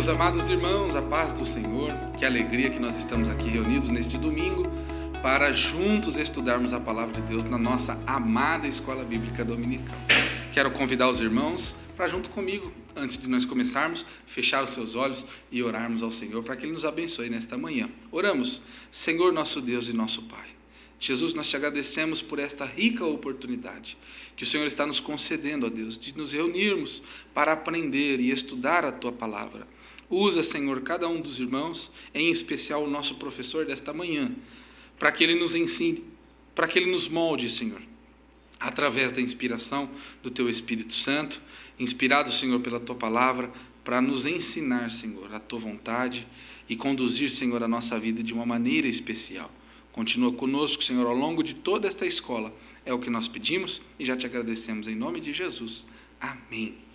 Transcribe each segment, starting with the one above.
Meus amados irmãos, a paz do Senhor, que alegria que nós estamos aqui reunidos neste domingo para juntos estudarmos a palavra de Deus na nossa amada Escola Bíblica Dominical. Quero convidar os irmãos para junto comigo, antes de nós começarmos, fechar os seus olhos e orarmos ao Senhor para que Ele nos abençoe nesta manhã. Oramos. Senhor nosso Deus e nosso Pai, Jesus, nós te agradecemos por esta rica oportunidade que o Senhor está nos concedendo, ó Deus, de nos reunirmos para aprender e estudar a Tua palavra. Usa, Senhor, cada um dos irmãos, em especial o nosso professor desta manhã, para que ele nos ensine, para que ele nos molde, Senhor, através da inspiração do Teu Espírito Santo, inspirado, Senhor, pela Tua palavra, para nos ensinar, Senhor, a Tua vontade e conduzir, Senhor, a nossa vida de uma maneira especial. Continua conosco, Senhor, ao longo de toda esta escola. É o que nós pedimos e já te agradecemos em nome de Jesus. Amém.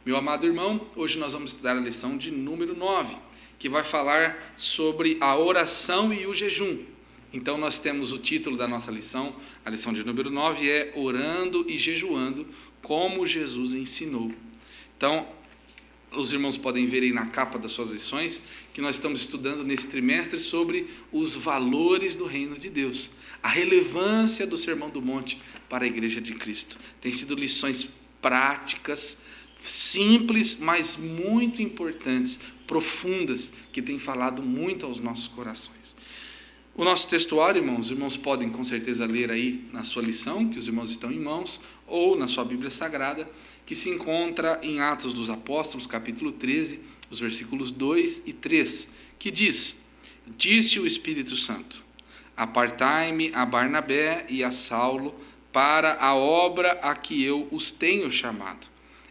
Meu amado irmão, hoje nós vamos estudar a lição de número 9, que vai falar sobre a oração e o jejum. Então nós temos o título da nossa lição, a lição de número 9 é Orando e Jejuando, como Jesus ensinou. Então, os irmãos podem ver aí na capa das suas lições que nós estamos estudando nesse trimestre sobre os valores do reino de Deus, a relevância do Sermão do Monte para a Igreja de Cristo. Tem sido lições práticas, simples, mas muito importantes, profundas, que têm falado muito aos nossos corações. O nosso textuário, irmãos, os irmãos podem com certeza ler aí na sua lição, que os irmãos estão em mãos, ou na sua Bíblia Sagrada, que se encontra em Atos dos Apóstolos, capítulo 13, os versículos 2 e 3, que diz: Disse o Espírito Santo, apartai-me a Barnabé e a Saulo para a obra a que eu os tenho chamado.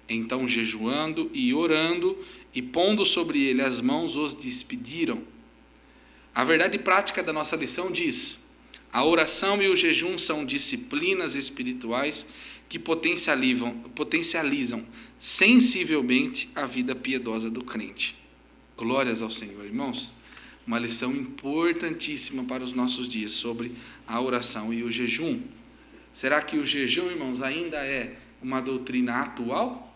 Então, jejuando e orando, e pondo sobre ele as mãos, os despediram. A verdade prática da nossa lição diz: a oração e o jejum são disciplinas espirituais que potencializam sensivelmente a vida piedosa do crente. Glórias ao Senhor, irmãos. Uma lição importantíssima para os nossos dias sobre a oração e o jejum. Será que o jejum, irmãos, ainda é uma doutrina atual?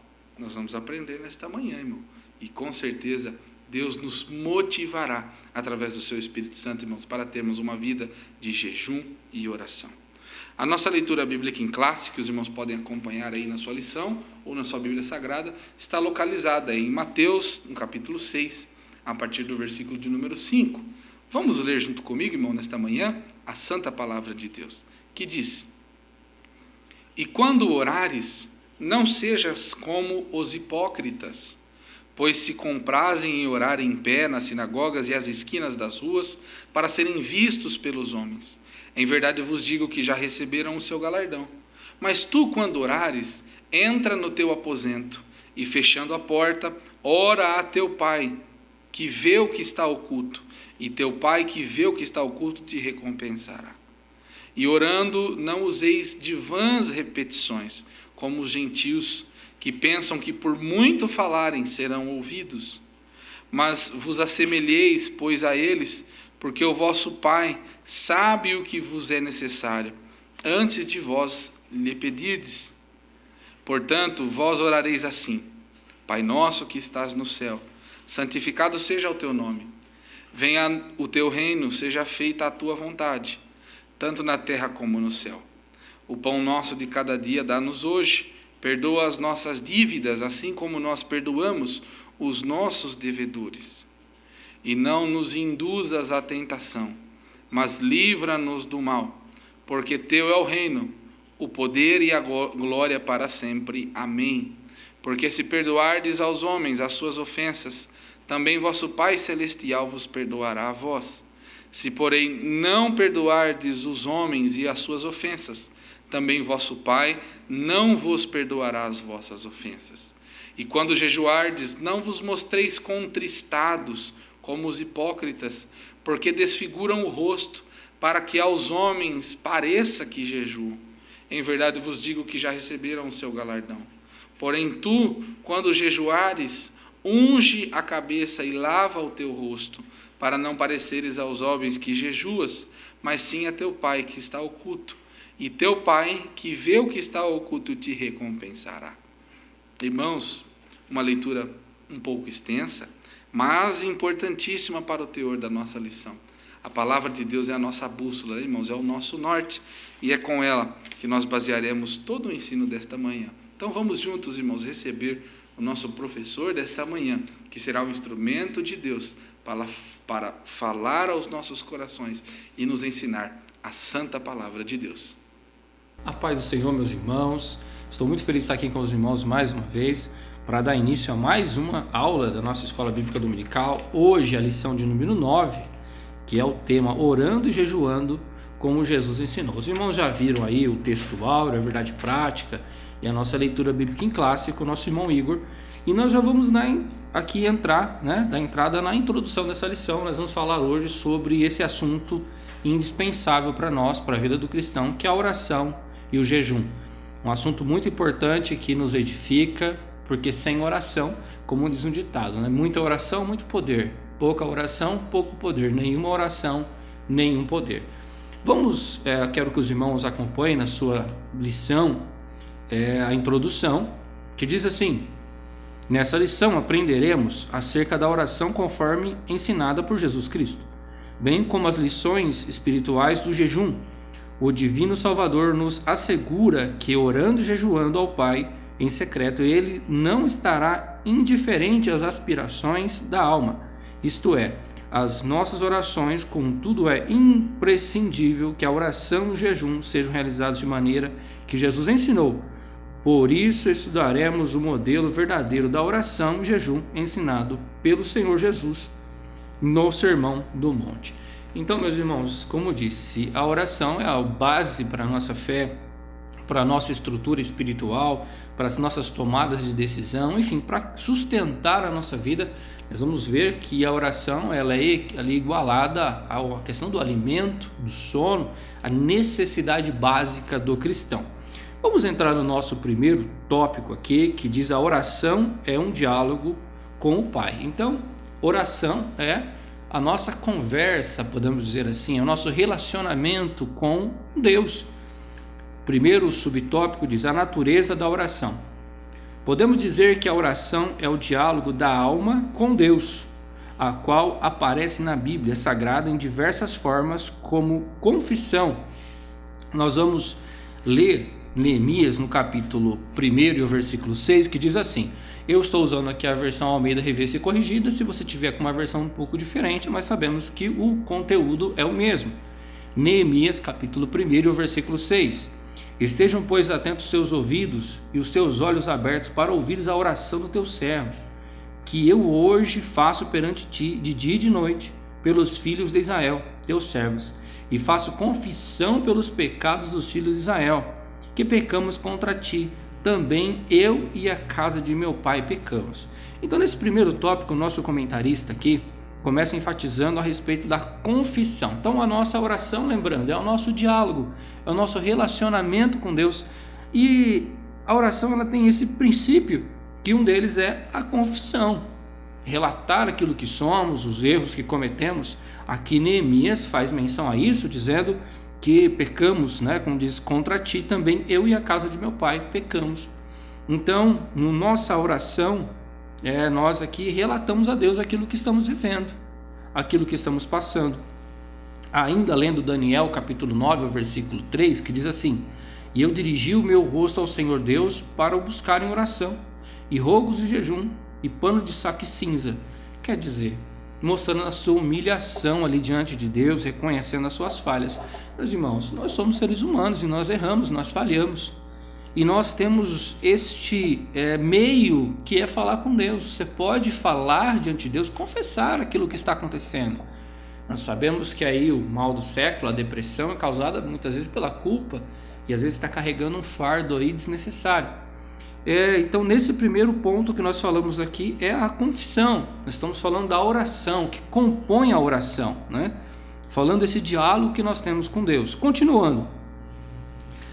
Nós vamos aprender nesta manhã, irmão. E com certeza Deus nos motivará através do seu Espírito Santo, irmãos, para termos uma vida de jejum e oração. A nossa leitura bíblica em classe, que os irmãos podem acompanhar aí na sua lição ou na sua Bíblia Sagrada, está localizada em Mateus, no capítulo 6, a partir do versículo de número 5. Vamos ler junto comigo, irmão, nesta manhã, a santa palavra de Deus, que diz: E quando orares, não sejas como os hipócritas, pois se comprazem em orar em pé nas sinagogas e às esquinas das ruas, para serem vistos pelos homens. Em verdade vos digo que já receberam o seu galardão. Mas tu, quando orares, entra no teu aposento, e fechando a porta, ora a teu pai, que vê o que está oculto, e teu pai que vê o que está oculto te recompensará. E orando, não useis de vãs repetições, como os gentios, que pensam que por muito falarem serão ouvidos. Mas vos assemelheis, pois, a eles, porque o vosso Pai sabe o que vos é necessário, antes de vós lhe pedirdes. Portanto, vós orareis assim: Pai nosso que estás no céu, santificado seja o teu nome. Venha o teu reino, seja feita a tua vontade, tanto na terra como no céu. O pão nosso de cada dia dá-nos hoje. Perdoa as nossas dívidas, assim como nós perdoamos os nossos devedores. E não nos induzas à tentação, mas livra-nos do mal, porque teu é o reino, o poder e a glória para sempre. Amém. Porque se perdoardes aos homens as suas ofensas, também vosso Pai Celestial vos perdoará a vós. Se, porém, não perdoardes os homens e as suas ofensas, também vosso Pai não vos perdoará as vossas ofensas. E quando jejuardes, não vos mostreis contristados, como os hipócritas, porque desfiguram o rosto, para que aos homens pareça que jejuam. Em verdade vos digo que já receberam o seu galardão. Porém tu, quando jejuares, unge a cabeça e lava o teu rosto, para não pareceres aos homens que jejuas, mas sim a teu Pai que está oculto. E teu Pai, que vê o que está oculto, te recompensará. Irmãos, uma leitura um pouco extensa, mas importantíssima para o teor da nossa lição. A palavra de Deus é a nossa bússola, irmãos, é o nosso norte, e é com ela que nós basearemos todo o ensino desta manhã. Então vamos juntos, irmãos, receber o nosso professor desta manhã, que será o instrumento de Deus para falar aos nossos corações e nos ensinar a santa palavra de Deus. A paz do Senhor, meus irmãos. Estou muito feliz de estar aqui com os irmãos mais uma vez para dar início a mais uma aula da nossa Escola Bíblica Dominical. Hoje a lição de número 9, que é o tema Orando e Jejuando, como Jesus ensinou. Os irmãos já viram aí o texto áureo, a verdade prática e a nossa leitura bíblica em classe com o nosso irmão Igor. E nós já vamos aqui entrar, dar entrada na introdução dessa lição. Nós vamos falar hoje sobre esse assunto indispensável para nós, para a vida do cristão, que é a oração e o jejum. Um assunto muito importante que nos edifica, porque sem oração, como diz um ditado, muita oração, muito poder. Pouca oração, pouco poder. Nenhuma oração, nenhum poder. Quero que os irmãos acompanhem na sua lição a introdução, que diz assim: nessa lição aprenderemos acerca da oração conforme ensinada por Jesus Cristo, bem como as lições espirituais do jejum. O Divino Salvador nos assegura que, orando e jejuando ao Pai em secreto, Ele não estará indiferente às aspirações da alma. Isto é, as nossas orações, contudo, é imprescindível que a oração e o jejum sejam realizados de maneira que Jesus ensinou. Por isso, estudaremos o modelo verdadeiro da oração e jejum ensinado pelo Senhor Jesus no Sermão do Monte. Então, meus irmãos, como disse, a oração é a base para a nossa fé, para a nossa estrutura espiritual, para as nossas tomadas de decisão, enfim, para sustentar a nossa vida. Nós vamos ver que a oração ela é ali igualada à questão do alimento, do sono, a necessidade básica do cristão. Vamos entrar no nosso primeiro tópico aqui, que diz: a oração é um diálogo com o Pai. Então, oração é a nossa conversa, podemos dizer assim, é o nosso relacionamento com Deus. Primeiro subtópico diz: a natureza da oração. Podemos dizer que a oração é o diálogo da alma com Deus, a qual aparece na Bíblia Sagrada em diversas formas, como confissão. Nós vamos ler Neemias no capítulo 1 e o versículo 6, que diz assim: eu estou usando aqui a versão Almeida Revista e Corrigida. Se você tiver com uma versão um pouco diferente, mas sabemos que o conteúdo é o mesmo. Neemias capítulo 1 e o versículo 6: estejam, pois, atentos os teus ouvidos e os teus olhos abertos para ouvires a oração do teu servo, que eu hoje faço perante ti de dia e de noite, pelos filhos de Israel, teus servos, e faço confissão pelos pecados dos filhos de Israel, que pecamos contra ti. Também eu e a casa de meu pai pecamos. Então, nesse primeiro tópico, o nosso comentarista aqui começa enfatizando a respeito da confissão. Então, a nossa oração, lembrando, é o nosso diálogo, é o nosso relacionamento com Deus. E a oração ela tem esse princípio, que um deles é a confissão. Relatar aquilo que somos, os erros que cometemos. Aqui Neemias faz menção a isso, dizendo que pecamos, como diz, contra ti também eu e a casa de meu pai pecamos. Então, na nossa oração, nós aqui relatamos a Deus aquilo que estamos vivendo, aquilo que estamos passando. Ainda lendo Daniel capítulo 9, versículo 3, que diz assim: e eu dirigi o meu rosto ao Senhor Deus para o buscar em oração, e rogos e jejum, e pano de saco e cinza. Quer dizer, mostrando a sua humilhação ali diante de Deus, reconhecendo as suas falhas. Meus irmãos, nós somos seres humanos e nós erramos, nós falhamos. E nós temos este meio que é falar com Deus. Você pode falar diante de Deus, confessar aquilo que está acontecendo. Nós sabemos que aí o mal do século, a depressão, é causada muitas vezes pela culpa, e às vezes está carregando um fardo aí desnecessário. Então, nesse primeiro ponto que nós falamos aqui é a confissão. Nós estamos falando da oração, que compõe a oração, falando desse diálogo que nós temos com Deus. Continuando,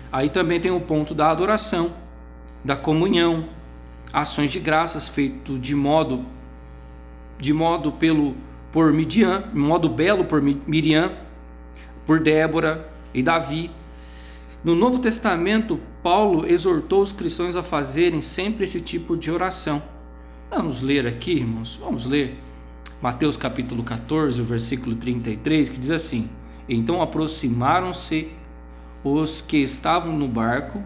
aí também tem o ponto da adoração, da comunhão, ações de graças feito de modo belo por Miriam, por Débora e Davi. No Novo Testamento, Paulo exortou os cristãos a fazerem sempre esse tipo de oração. Vamos ler aqui, irmãos, vamos ler Mateus capítulo 14, o versículo 33, que diz assim: então aproximaram-se os que estavam no barco,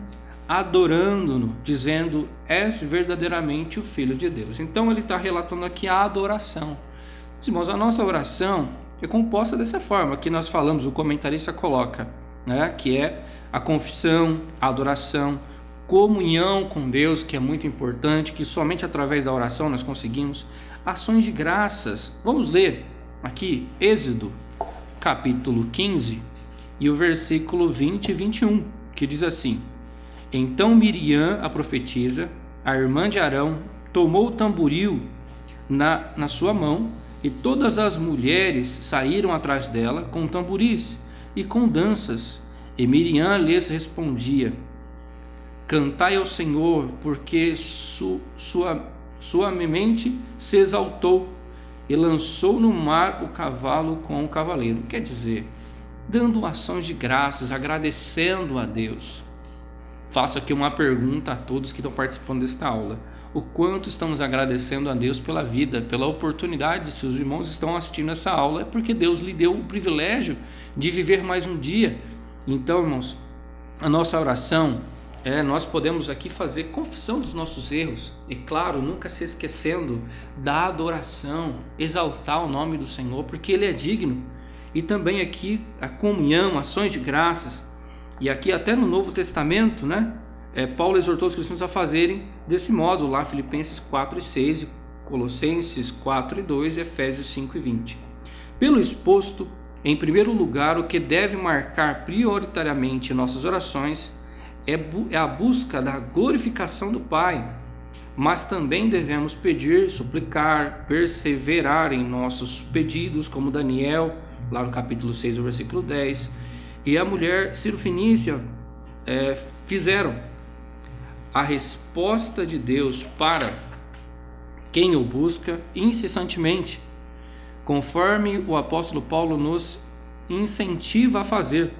adorando-no, dizendo: és verdadeiramente o Filho de Deus. Então ele está relatando aqui a adoração. Irmãos, a nossa oração é composta dessa forma que nós falamos, o comentarista coloca, né, que é a confissão, a adoração, comunhão com Deus, que é muito importante, que somente através da oração nós conseguimos, ações de graças. Vamos ler aqui Êxodo capítulo 15 e o versículo 20 e 21, que diz assim: então Miriam, a profetisa, a irmã de Arão, tomou o tamboril na sua mão, e todas as mulheres saíram atrás dela com tamboris e com danças, e Miriam lhes respondia: cantai ao Senhor, porque sua mente se exaltou, e lançou no mar o cavalo com o cavaleiro. Quer dizer, dando ações de graças, agradecendo a Deus. Faço aqui uma pergunta a todos que estão participando desta aula: o quanto estamos agradecendo a Deus pela vida, pela oportunidade? Se os irmãos estão assistindo essa aula, é porque Deus lhe deu o privilégio de viver mais um dia. Então, irmãos, a nossa oração, nós podemos aqui fazer confissão dos nossos erros, e claro, nunca se esquecendo da adoração, exaltar o nome do Senhor, porque Ele é digno. E também aqui a comunhão, ações de graças. E aqui até no Novo Testamento, né, Paulo exortou os cristãos a fazerem desse modo, lá Filipenses 4 e 6, Colossenses 4 e 2, Efésios 5 e 20. Pelo exposto, em primeiro lugar, o que deve marcar prioritariamente nossas orações é a busca da glorificação do Pai, mas também devemos pedir, suplicar, perseverar em nossos pedidos, como Daniel, lá no capítulo 6, o versículo 10, e a mulher Cirofenícia fizeram. A resposta de Deus para quem o busca incessantemente, conforme o apóstolo Paulo nos incentiva a fazer.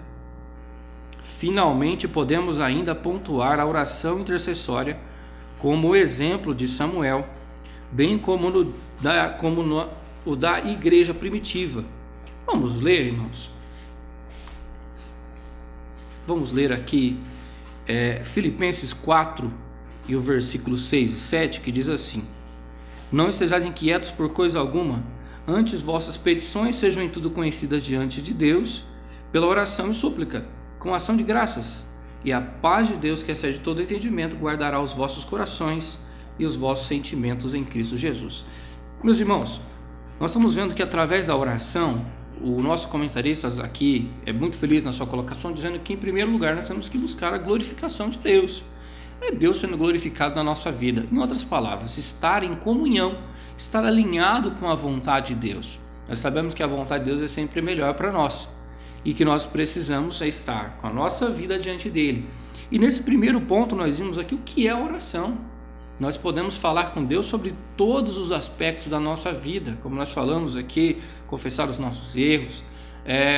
Finalmente, podemos ainda pontuar a oração intercessória como o exemplo de Samuel, bem como o da igreja primitiva. Vamos ler, irmãos? Vamos ler aqui Filipenses 4 e o versículo 6 e 7, que diz assim: não estejais inquietos por coisa alguma, antes vossas petições sejam em tudo conhecidas diante de Deus, pela oração e súplica, com ação de graças, e a paz de Deus, que excede todo entendimento, guardará os vossos corações e os vossos sentimentos em Cristo Jesus. Meus irmãos, nós estamos vendo que através da oração, o nosso comentarista aqui é muito feliz na sua colocação, dizendo que em primeiro lugar nós temos que buscar a glorificação de Deus. É Deus sendo glorificado na nossa vida. Em outras palavras, estar em comunhão, estar alinhado com a vontade de Deus. Nós sabemos que a vontade de Deus é sempre melhor para nós, e que nós precisamos estar com a nossa vida diante dele. E nesse primeiro ponto nós vimos aqui o que é a oração. Nós podemos falar com Deus sobre todos os aspectos da nossa vida, como nós falamos aqui, confessar os nossos erros,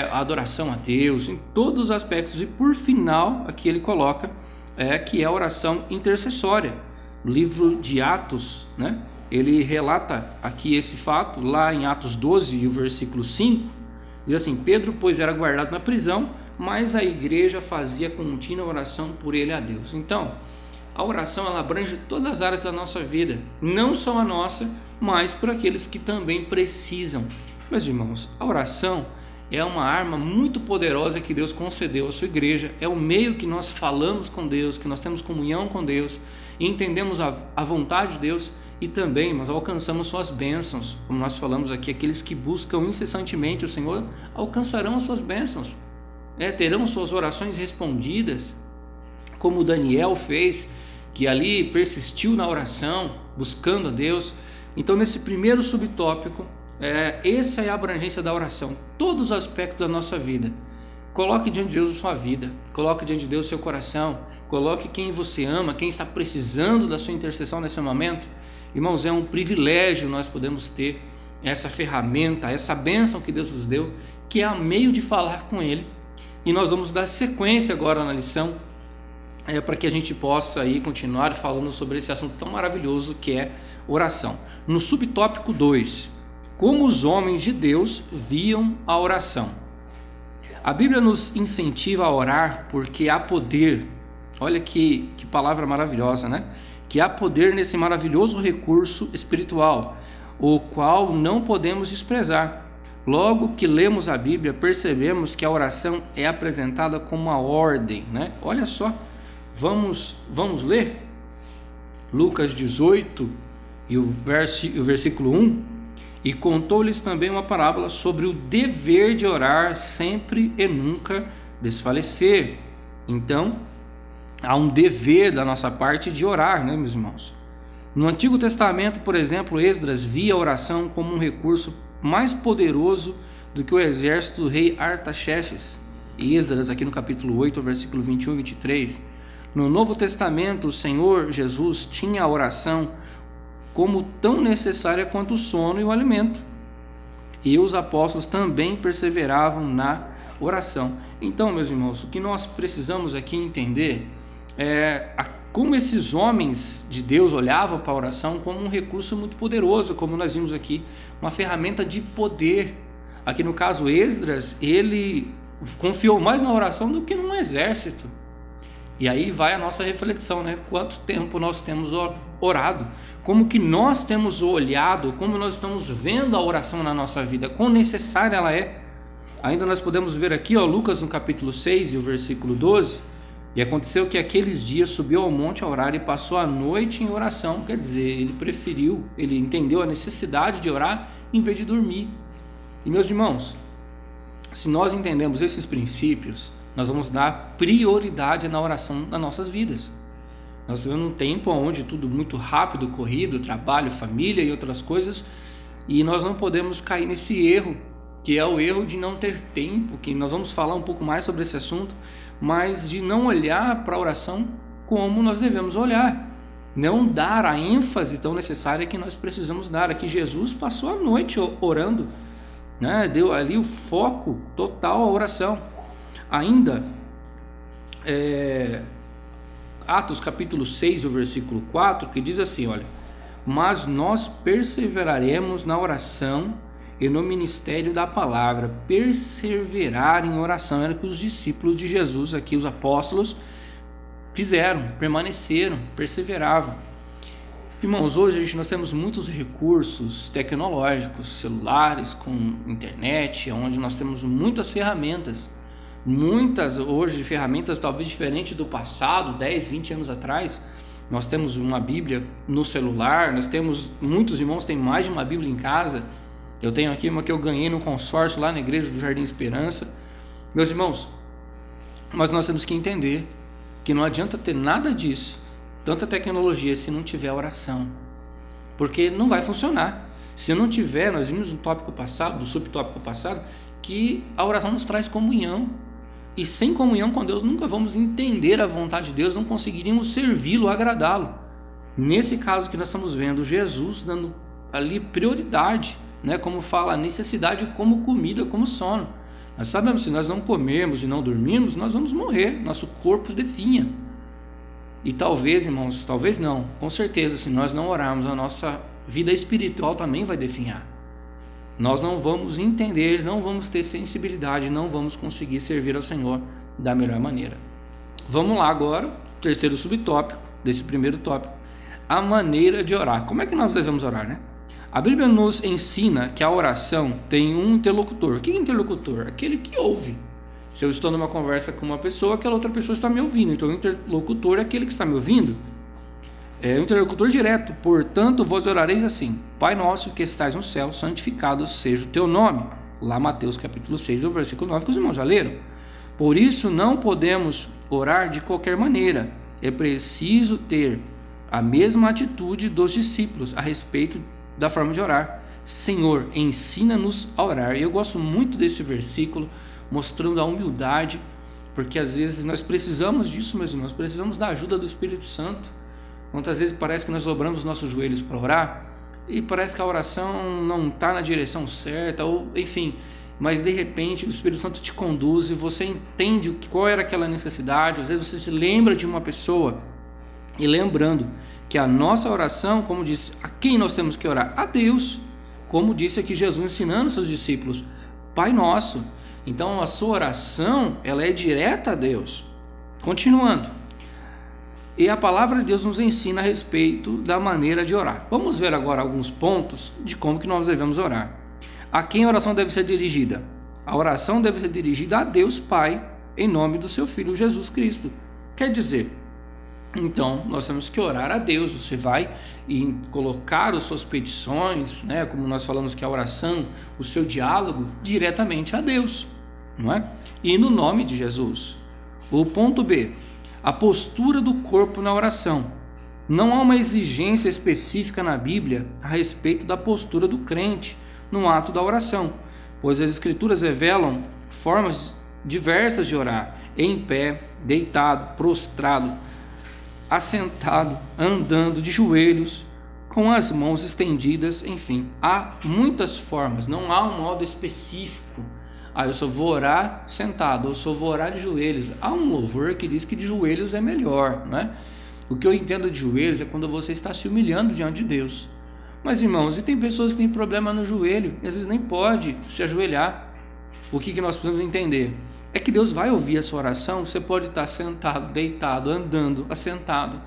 a adoração a Deus, em todos os aspectos. E por final, aqui ele coloca que é a oração intercessória. No livro de Atos, né, ele relata aqui esse fato, lá em Atos 12 e o versículo 5, diz assim: Pedro, pois, era guardado na prisão, mas a igreja fazia contínua oração por ele a Deus. Então, a oração ela abrange todas as áreas da nossa vida, não só a nossa, mas por aqueles que também precisam. Meus irmãos, a oração é uma arma muito poderosa que Deus concedeu à sua igreja, é o meio que nós falamos com Deus, que nós temos comunhão com Deus, e entendemos a vontade de Deus, e também nós alcançamos suas bênçãos, como nós falamos aqui, aqueles que buscam incessantemente o Senhor alcançarão as suas bênçãos, terão suas orações respondidas, como Daniel fez, que ali persistiu na oração, buscando a Deus. Então, nesse primeiro subtópico, essa é a abrangência da oração, todos os aspectos da nossa vida. Coloque diante de Deus a sua vida, coloque diante de Deus o seu coração, coloque quem você ama, quem está precisando da sua intercessão nesse momento. Irmãos, é um privilégio nós podemos ter essa ferramenta, essa bênção que Deus nos deu, que é o meio de falar com Ele. E nós vamos dar sequência agora na lição, para que a gente possa aí continuar falando sobre esse assunto tão maravilhoso que é oração. No subtópico 2, como os homens de Deus viam a oração. A Bíblia nos incentiva a orar porque há poder. Olha que palavra maravilhosa, né? Que há poder nesse maravilhoso recurso espiritual, o qual não podemos desprezar. Logo que lemos a Bíblia, percebemos que a oração é apresentada como uma ordem, né? Olha só, vamos ler Lucas 18 e o versículo 1. E contou-lhes também uma parábola sobre o dever de orar sempre e nunca desfalecer. Então, há um dever da nossa parte de orar, né, meus irmãos? No Antigo Testamento, por exemplo, Esdras via a oração como um recurso mais poderoso do que o exército do rei Artaxerxes. Esdras, aqui no capítulo 8, versículo 21 e 23. No Novo Testamento, o Senhor Jesus tinha a oração como tão necessária quanto o sono e o alimento. E os apóstolos também perseveravam na oração. Então, meus irmãos, o que nós precisamos aqui entender é como esses homens de Deus olhavam para a oração como um recurso muito poderoso, como nós vimos aqui, uma ferramenta de poder. Aqui no caso Esdras, ele confiou mais na oração do que num exército. E aí vai a nossa reflexão, né? Quanto tempo nós temos orado? Como que nós temos olhado? Como nós estamos vendo a oração na nossa vida? Quão necessária ela é? Ainda nós podemos ver aqui, Lucas no capítulo 6 e o versículo 12. E aconteceu que aqueles dias subiu ao monte a orar e passou a noite em oração. Quer dizer, ele entendeu a necessidade de orar em vez de dormir. E meus irmãos, se nós entendemos esses princípios, nós vamos dar prioridade na oração nas nossas vidas. Nós vivemos um tempo onde tudo muito rápido, corrido, trabalho, família e outras coisas, e nós não podemos cair nesse erro, que é o erro de não ter tempo, que nós vamos falar um pouco mais sobre esse assunto, mas de não olhar para a oração como nós devemos olhar, não dar a ênfase tão necessária que nós precisamos dar. Aqui Jesus passou a noite orando, né? Deu ali o foco total à oração. Ainda, Atos capítulo 6, o versículo 4, que diz assim, olha: mas nós perseveraremos na oração e no ministério da palavra. Perseverar em oração era o que os discípulos de Jesus, aqui os apóstolos, fizeram, permaneceram, perseveravam. Irmãos, hoje nós temos muitos recursos tecnológicos, celulares com internet, onde nós temos muitas ferramentas. Muitas hoje ferramentas talvez diferentes do passado, 10, 20 anos atrás. Nós temos uma Bíblia no celular, muitos irmãos têm mais de uma Bíblia em casa. Eu tenho aqui uma que eu ganhei no consórcio lá na igreja do Jardim Esperança. Meus irmãos, mas nós temos que entender que não adianta ter nada disso, tanta tecnologia, se não tiver oração, porque não vai funcionar. Se não tiver, nós vimos no tópico passado, no subtópico passado, que a oração nos traz comunhão. E sem comunhão com Deus nunca vamos entender a vontade de Deus, não conseguiríamos servi-lo, agradá-lo. Nesse caso que nós estamos vendo, Jesus dando ali prioridade, né? Como fala, a necessidade como comida, como sono. Nós sabemos que se nós não comermos e não dormirmos, nós vamos morrer, nosso corpo definha. E talvez, irmãos, talvez não, com certeza, se nós não orarmos, a nossa vida espiritual também vai definhar. Nós não vamos entender, não vamos ter sensibilidade, não vamos conseguir servir ao Senhor da melhor maneira. Vamos lá agora, terceiro subtópico desse primeiro tópico, a maneira de orar. Como é que nós devemos orar, né? A Bíblia nos ensina que a oração tem um interlocutor. O que é interlocutor? Aquele que ouve. Se eu estou numa conversa com uma pessoa, aquela outra pessoa está me ouvindo. Então o interlocutor é aquele que está me ouvindo. É o interlocutor direto. Portanto, vós orareis assim: Pai nosso que estais no céu, santificado seja o teu nome. Lá Mateus capítulo 6, o versículo 9, que os irmãos já leram. Por isso não podemos orar de qualquer maneira. É preciso ter a mesma atitude dos discípulos a respeito da forma de orar. Senhor, ensina-nos a orar. E eu gosto muito desse versículo, mostrando a humildade, porque às vezes nós precisamos disso, meus irmãos, precisamos da ajuda do Espírito Santo. Quantas vezes parece que nós dobramos os nossos joelhos para orar e parece que a oração não está na direção certa, ou enfim, mas de repente o Espírito Santo te conduz e você entende qual era aquela necessidade. Às vezes você se lembra de uma pessoa, e lembrando que a nossa oração, como disse, a quem nós temos que orar? A Deus. como disse aqui Jesus ensinando seus discípulos, Pai Nosso. Então a sua oração, ela é direta a Deus. Continuando. E a palavra de Deus nos ensina a respeito da maneira de orar. Vamos ver agora alguns pontos de como que nós devemos orar. A quem a oração deve ser dirigida? A oração deve ser dirigida a Deus Pai, em nome do seu Filho Jesus Cristo. Quer dizer, então nós temos que orar a Deus. Você vai e colocar as suas petições, né, como nós falamos que a oração, o seu diálogo, diretamente a Deus, não é? E no nome de Jesus. O ponto B, a postura do corpo na oração. Não há uma exigência específica na Bíblia a respeito da postura do crente no ato da oração, pois as Escrituras revelam formas diversas de orar: em pé, deitado, prostrado, assentado, andando, de joelhos, com as mãos estendidas, enfim, há muitas formas, não há um modo específico. Eu só vou orar sentado, eu só vou orar de joelhos. Há um louvor que diz que de joelhos é melhor, né? O que eu entendo de joelhos é quando você está se humilhando diante de Deus. Mas, irmãos, e tem pessoas que têm problema no joelho, e às vezes nem pode se ajoelhar. O que nós precisamos entender? É que Deus vai ouvir a sua oração. Você pode estar sentado, deitado, andando, assentado.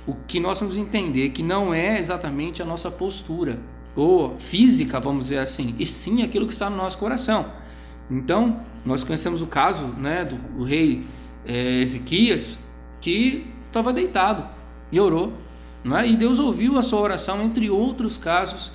O que nós temos que entender é que não é exatamente a nossa postura, ou física, vamos dizer assim, e sim aquilo que está no nosso coração. Então, nós conhecemos o caso, né, do rei Ezequias, que estava deitado e orou, não é? E Deus ouviu a sua oração, entre outros casos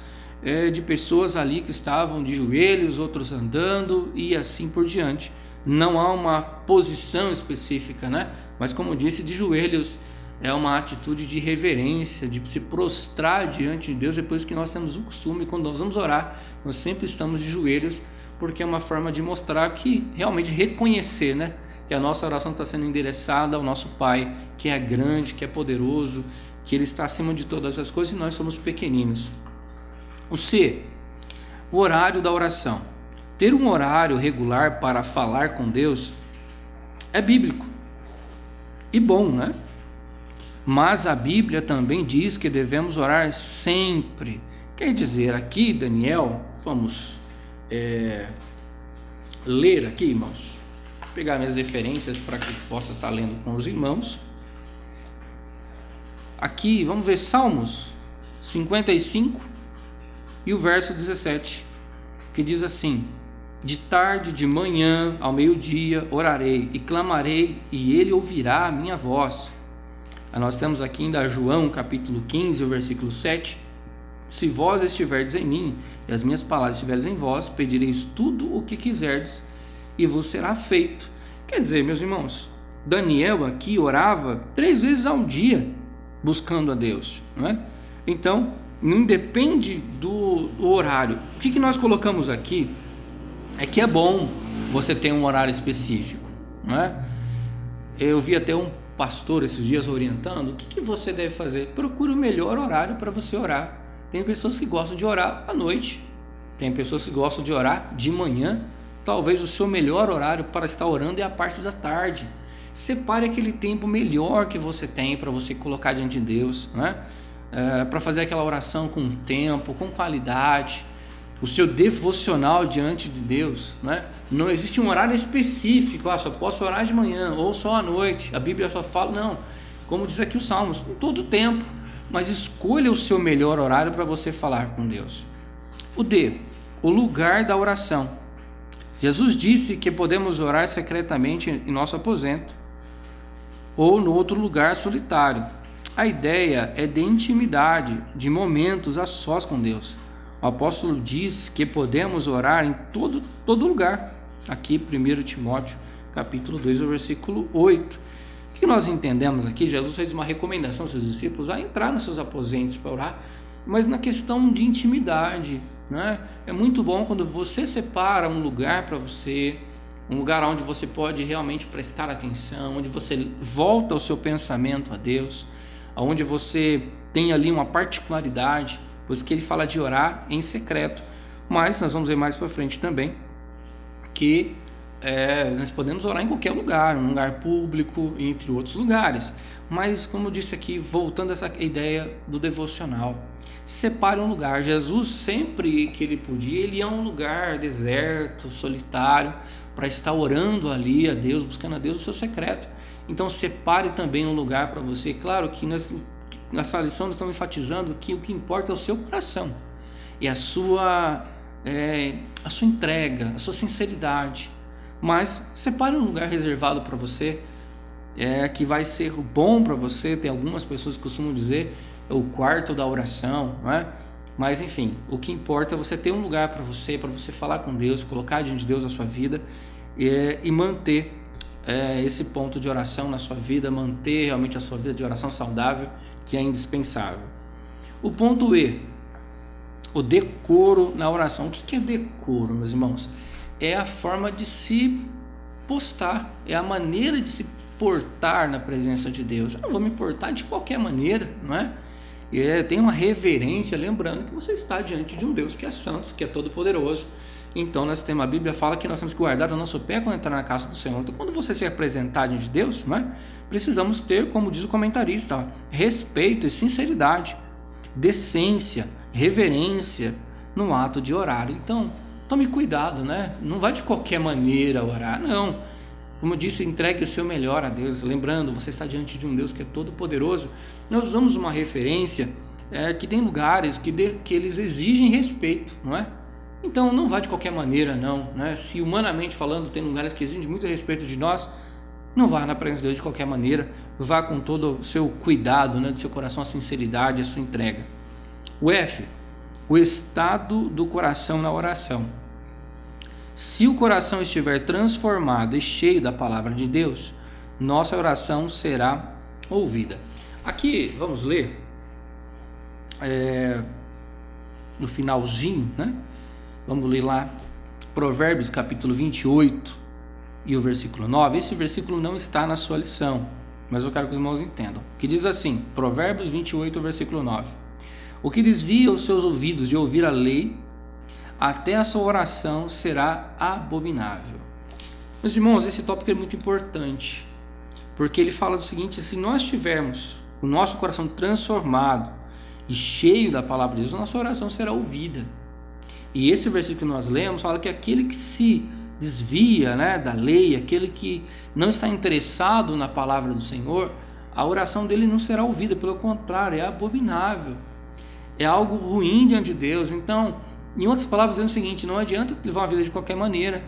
de pessoas ali que estavam de joelhos, outros andando e assim por diante. Não há uma posição específica, né? Mas como disse, de joelhos é uma atitude de reverência, de se prostrar diante de Deus. Depois que nós temos o costume, quando nós vamos orar, nós sempre estamos de joelhos, porque é uma forma de mostrar que realmente reconhecer, né, que a nossa oração está sendo endereçada ao nosso Pai, que é grande, que é poderoso, que Ele está acima de todas as coisas e nós somos pequeninos. O C, o horário da oração. Ter um horário regular para falar com Deus é bíblico e bom, né? Mas a Bíblia também diz que devemos orar sempre. Quer dizer, aqui, Daniel, vamos ler aqui, irmãos, vou pegar minhas referências para que possa estar lendo com os irmãos. Aqui, vamos ver Salmos 55 e o verso 17, que diz assim: de tarde, de manhã, ao meio-dia, orarei e clamarei, e Ele ouvirá a minha voz. Nós temos aqui ainda João capítulo 15, o versículo 7. Se vós estiverdes em mim, e as minhas palavras estiverem em vós, pedireis tudo o que quiserdes, e vos será feito. Quer dizer, meus irmãos, Daniel aqui orava 3 vezes ao dia, buscando a Deus, não é? Então, não depende do horário. O que nós colocamos aqui é que é bom você ter um horário específico, não é? Eu vi até um pastor esses dias orientando: o que você deve fazer? Procure o melhor horário para você orar. Tem pessoas que gostam de orar à noite, tem pessoas que gostam de orar de manhã. Talvez o seu melhor horário para estar orando é a parte da tarde. Separe aquele tempo melhor que você tem para você colocar diante de Deus, né? Para fazer aquela oração com tempo, com qualidade, o seu devocional diante de Deus, né? Não existe um horário específico, só posso orar de manhã ou só à noite. A Bíblia só fala, não, como diz aqui os Salmos, todo tempo. Mas escolha o seu melhor horário para você falar com Deus. O D, o lugar da oração. Jesus disse que podemos orar secretamente em nosso aposento ou no outro lugar solitário. A ideia é de intimidade, de momentos a sós com Deus. O apóstolo diz que podemos orar em todo lugar. Aqui, 1 Timóteo, capítulo 2, versículo 8. O que nós entendemos aqui? Jesus fez uma recomendação aos seus discípulos a entrar nos seus aposentos para orar, mas na questão de intimidade, né? É muito bom quando você separa um lugar para você, um lugar onde você pode realmente prestar atenção, onde você volta o seu pensamento a Deus, onde você tem ali uma particularidade, pois que ele fala de orar em secreto. Mas nós vamos ver mais para frente também que nós podemos orar em qualquer lugar, um lugar público, entre outros lugares. Mas, como eu disse aqui, voltando a essa ideia do devocional, separe um lugar. Jesus, sempre que ele podia, ele ia a um lugar deserto, solitário, para estar orando ali a Deus, buscando a Deus o seu secreto. Então, separe também um lugar para você. Claro que nessa lição nós estamos enfatizando que o que importa é o seu coração e a sua entrega, a sua sinceridade. Mas separe um lugar reservado para você, que vai ser bom para você. Tem algumas pessoas que costumam dizer o quarto da oração, não é? Mas enfim, o que importa é você ter um lugar para você falar com Deus, colocar diante de Deus a sua vida e manter esse ponto de oração na sua vida, manter realmente a sua vida de oração saudável, que é indispensável. O ponto E, o decoro na oração. O que é decoro, meus irmãos? É a forma de se postar, é a maneira de se portar na presença de Deus. Eu não vou me portar de qualquer maneira, não é? Tem uma reverência, lembrando que você está diante de um Deus que é santo, que é todo-poderoso. Então, nós temos, a Bíblia fala que nós temos que guardar o nosso pé quando entrar na casa do Senhor. Então, quando você se apresentar diante de Deus, não é? Precisamos ter, como diz o comentarista, respeito e sinceridade, decência, reverência no ato de orar. Então, tome cuidado, né? Não vai de qualquer maneira orar, não. Como eu disse, entregue o seu melhor a Deus. Lembrando, você está diante de um Deus que é todo poderoso. Nós usamos uma referência que tem lugares que eles exigem respeito, não é? Então não vá de qualquer maneira, não, né? Se humanamente falando tem lugares que exigem muito respeito de nós, não vá na presença de Deus de qualquer maneira. Vá com todo o seu cuidado, né? Do seu coração, a sinceridade, a sua entrega. O F, o estado do coração na oração. Se o coração estiver transformado e cheio da palavra de Deus, nossa oração será ouvida. Aqui, vamos ler no finalzinho, né? Vamos ler lá Provérbios capítulo 28 e o versículo 9. Esse versículo não está na sua lição, mas eu quero que os irmãos entendam. Que diz assim, Provérbios 28, versículo 9. O que desvia os seus ouvidos de ouvir a lei, até a sua oração será abominável. Meus irmãos, esse tópico é muito importante, porque ele fala do seguinte: se nós tivermos o nosso coração transformado e cheio da palavra de Deus, a nossa oração será ouvida. E esse versículo que nós lemos fala que aquele que se desvia, né, da lei, aquele que não está interessado na palavra do Senhor, a oração dele não será ouvida, pelo contrário, é abominável, é algo ruim diante de Deus. Então, em outras palavras, dizendo o seguinte: não adianta levar uma vida de qualquer maneira,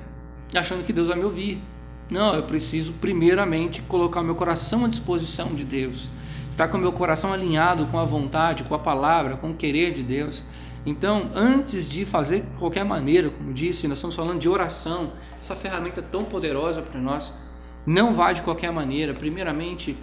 achando que Deus vai me ouvir. Não, eu preciso primeiramente colocar o meu coração à disposição de Deus, estar com o meu coração alinhado com a vontade, com a palavra, com o querer de Deus. Então, antes de fazer de qualquer maneira, como disse, nós estamos falando de oração, essa ferramenta tão poderosa para nós. Não vá de qualquer maneira. Primeiramente,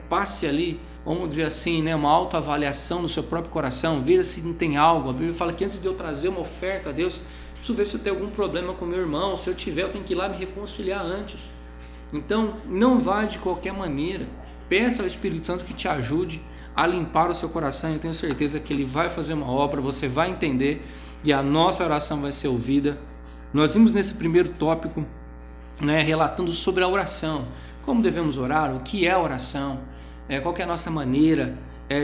passe ali, vamos dizer assim, né, uma autoavaliação do seu próprio coração, veja se não tem algo. A Bíblia fala que antes de eu trazer uma oferta a Deus, preciso ver se eu tenho algum problema com meu irmão. Se eu tiver, eu tenho que ir lá me reconciliar antes. Então, não vá de qualquer maneira. Peça ao Espírito Santo que te ajude a limpar o seu coração. Eu tenho certeza que Ele vai fazer uma obra, você vai entender e a nossa oração vai ser ouvida. Nós vimos nesse primeiro tópico, né, relatando sobre a oração, como devemos orar, o que é a oração, qual que é a nossa maneira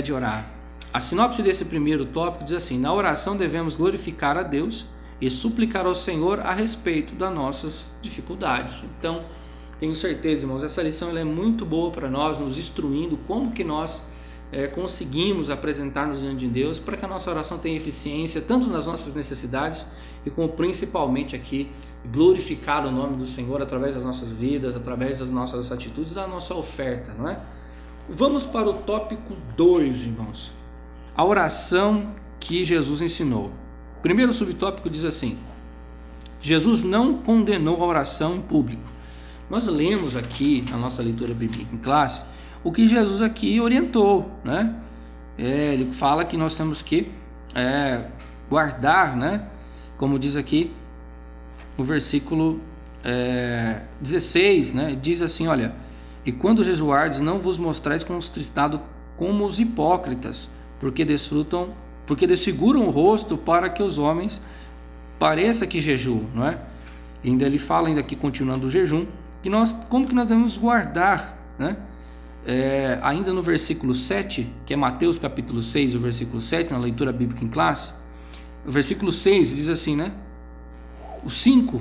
de orar. A sinopse desse primeiro tópico diz assim: na oração devemos glorificar a Deus e suplicar ao Senhor a respeito das nossas dificuldades. Então, tenho certeza, irmãos, essa lição ela é muito boa para nós, nos instruindo como que nós conseguimos apresentar-nos diante de Deus, para que a nossa oração tenha eficiência, tanto nas nossas necessidades, e como principalmente aqui, glorificar o nome do Senhor através das nossas vidas, através das nossas atitudes, da nossa oferta, não é? Vamos para o tópico 2, irmãos. A oração que Jesus ensinou. O primeiro subtópico diz assim: Jesus não condenou a oração em público. Nós lemos aqui na nossa leitura bíblica em classe o que Jesus aqui orientou, né? Ele fala que nós temos que guardar, né? Como diz aqui o versículo 16, né? Diz assim: olha, e quando jejuardes, não vos mostrais contristado como os hipócritas, porque desfiguram o rosto para que os homens pareça que jejuam, não é? E ainda ele fala, ainda aqui continuando o jejum, como que nós devemos guardar, né? Ainda no versículo 7, que é Mateus capítulo 6, o versículo 7, na leitura bíblica em classe, o versículo 6 diz assim, né? O 5,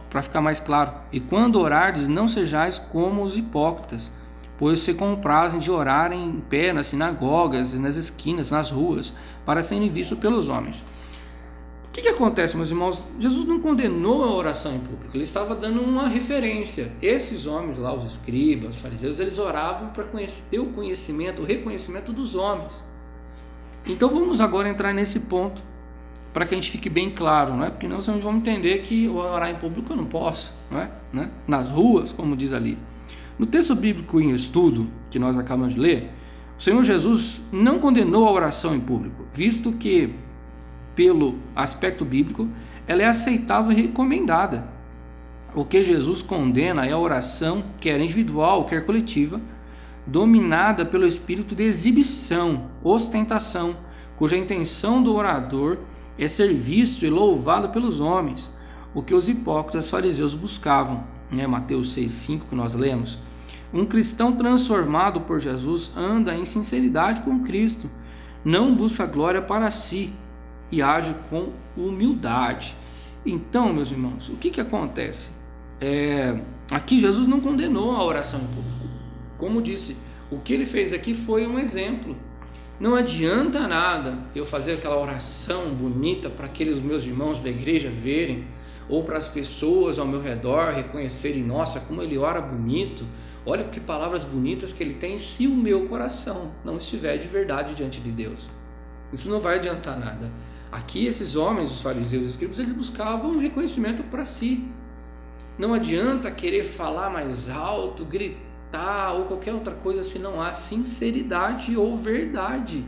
para ficar mais claro: e quando orardes, não sejais como os hipócritas, pois se comprazem de orar em pé nas sinagogas, nas esquinas, nas ruas, para serem vistos pelos homens. O que acontece, meus irmãos? Jesus não condenou a oração em público, ele estava dando uma referência. Esses homens lá, os escribas, os fariseus, eles oravam para ter o conhecimento, o reconhecimento dos homens. Então vamos agora entrar nesse ponto, para que a gente fique bem claro, não é? Porque nós vamos entender que orar em público eu não posso, não é? Né? Nas ruas, como diz ali. No texto bíblico em estudo, que nós acabamos de ler, o Senhor Jesus não condenou a oração em público, visto que, pelo aspecto bíblico, ela é aceitável e recomendada. O que Jesus condena é a oração, quer individual, quer coletiva, dominada pelo espírito de exibição, ostentação, cuja intenção do orador é ser visto e louvado pelos homens, o que os hipócritas fariseus buscavam, né? Mateus 6,5 que nós lemos. Um cristão transformado por Jesus anda em sinceridade com Cristo, não busca glória para si e age com humildade. Então, meus irmãos, o que acontece? Aqui Jesus não condenou a oração em público. Como disse, o que ele fez aqui foi um exemplo. Não adianta nada eu fazer aquela oração bonita para aqueles meus irmãos da igreja verem, ou para as pessoas ao meu redor reconhecerem: nossa, como ele ora bonito, olha que palavras bonitas que ele tem, se o meu coração não estiver de verdade diante de Deus. Isso não vai adiantar nada. Aqui esses homens, os fariseus e os escribas, eles buscavam um reconhecimento para si. Não adianta querer falar mais alto, gritar ou qualquer outra coisa se não há sinceridade ou verdade.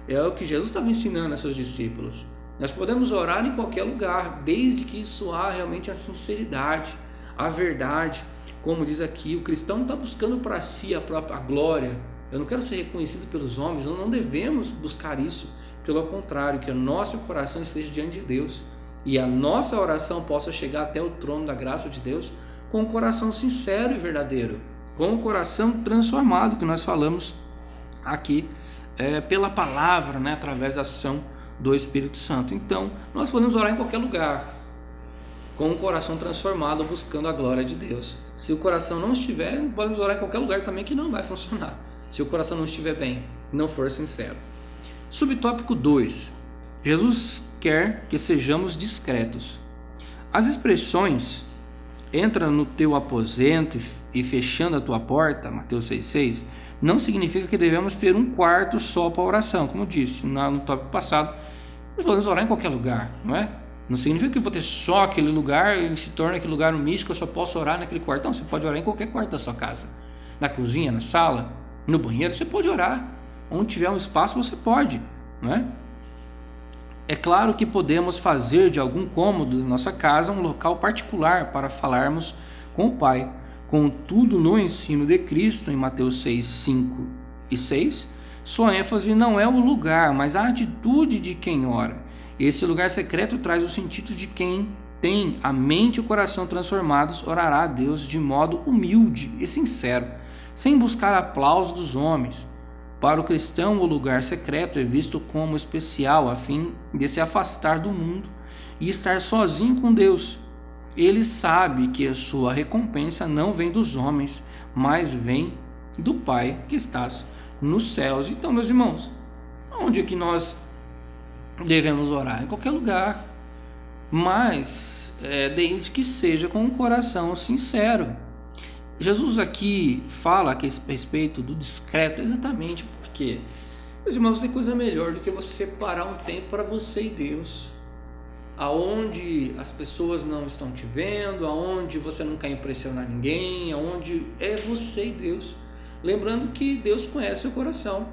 É o que Jesus estava ensinando a seus discípulos. Nós podemos orar em qualquer lugar, desde que isso há realmente a sinceridade, a verdade. Como diz aqui, o cristão não está buscando para si a própria glória. Eu não quero ser reconhecido pelos homens, nós não devemos buscar isso. Pelo contrário, que o nosso coração esteja diante de Deus e a nossa oração possa chegar até o trono da graça de Deus com um coração sincero e verdadeiro, com um coração transformado, que nós falamos aqui pela palavra, né, através da ação do Espírito Santo. Então, nós podemos orar em qualquer lugar, com um coração transformado, buscando a glória de Deus. Se o coração não estiver, podemos orar em qualquer lugar também, que não vai funcionar, se o coração não estiver bem, não for sincero. Subtópico 2. Jesus quer que sejamos discretos. As expressões entra no teu aposento e fechando a tua porta, Mateus 6,6, não significa que devemos ter um quarto só para oração, como disse no tópico passado. Nós podemos orar em qualquer lugar, não é? Não significa que eu vou ter só aquele lugar e se torna aquele lugar um místico, eu só posso orar naquele quarto. Não, você pode orar em qualquer quarto da sua casa. Na cozinha, na sala, no banheiro, você pode orar. Onde tiver um espaço, você pode, não é? É claro que podemos fazer de algum cômodo da nossa casa um local particular para falarmos com o Pai. Contudo, no ensino de Cristo, em Mateus 6, 5 e 6, sua ênfase não é o lugar, mas a atitude de quem ora. Esse lugar secreto traz o sentido de quem tem a mente e o coração transformados, orará a Deus de modo humilde e sincero, sem buscar aplauso dos homens. Para o cristão, o lugar secreto é visto como especial, a fim de se afastar do mundo e estar sozinho com Deus. Ele sabe que a sua recompensa não vem dos homens, mas vem do Pai que estás nos céus. Então, meus irmãos, onde é que nós devemos orar? Em qualquer lugar, mas desde que seja com um coração sincero. Jesus aqui fala a respeito do discreto exatamente porque, meus irmãos, tem coisa melhor do que você separar um tempo para você e Deus, aonde as pessoas não estão te vendo, aonde você não quer impressionar ninguém, aonde é você e Deus. Lembrando que Deus conhece o coração.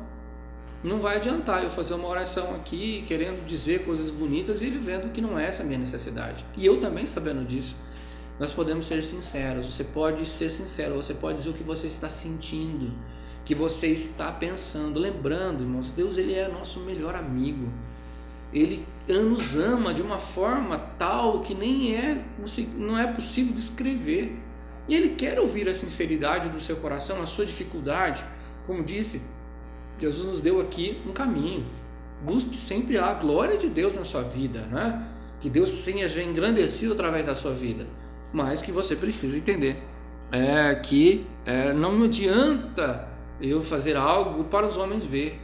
Não vai adiantar eu fazer uma oração aqui querendo dizer coisas bonitas e ele vendo que não é essa a minha necessidade. E eu também sabendo disso. Nós podemos ser sinceros. Você pode ser sincero, você pode dizer o que você está sentindo, que você está pensando. Lembrando, irmãos, Deus ele é nosso melhor amigo. Ele nos ama de uma forma tal que não é possível descrever. E Ele quer ouvir a sinceridade do seu coração, a sua dificuldade. Como disse, Jesus nos deu aqui um caminho. Busque sempre a glória de Deus na sua vida, né? Que Deus seja engrandecido através da sua vida. Mas que você precisa entender que não adianta eu fazer algo para os homens ver.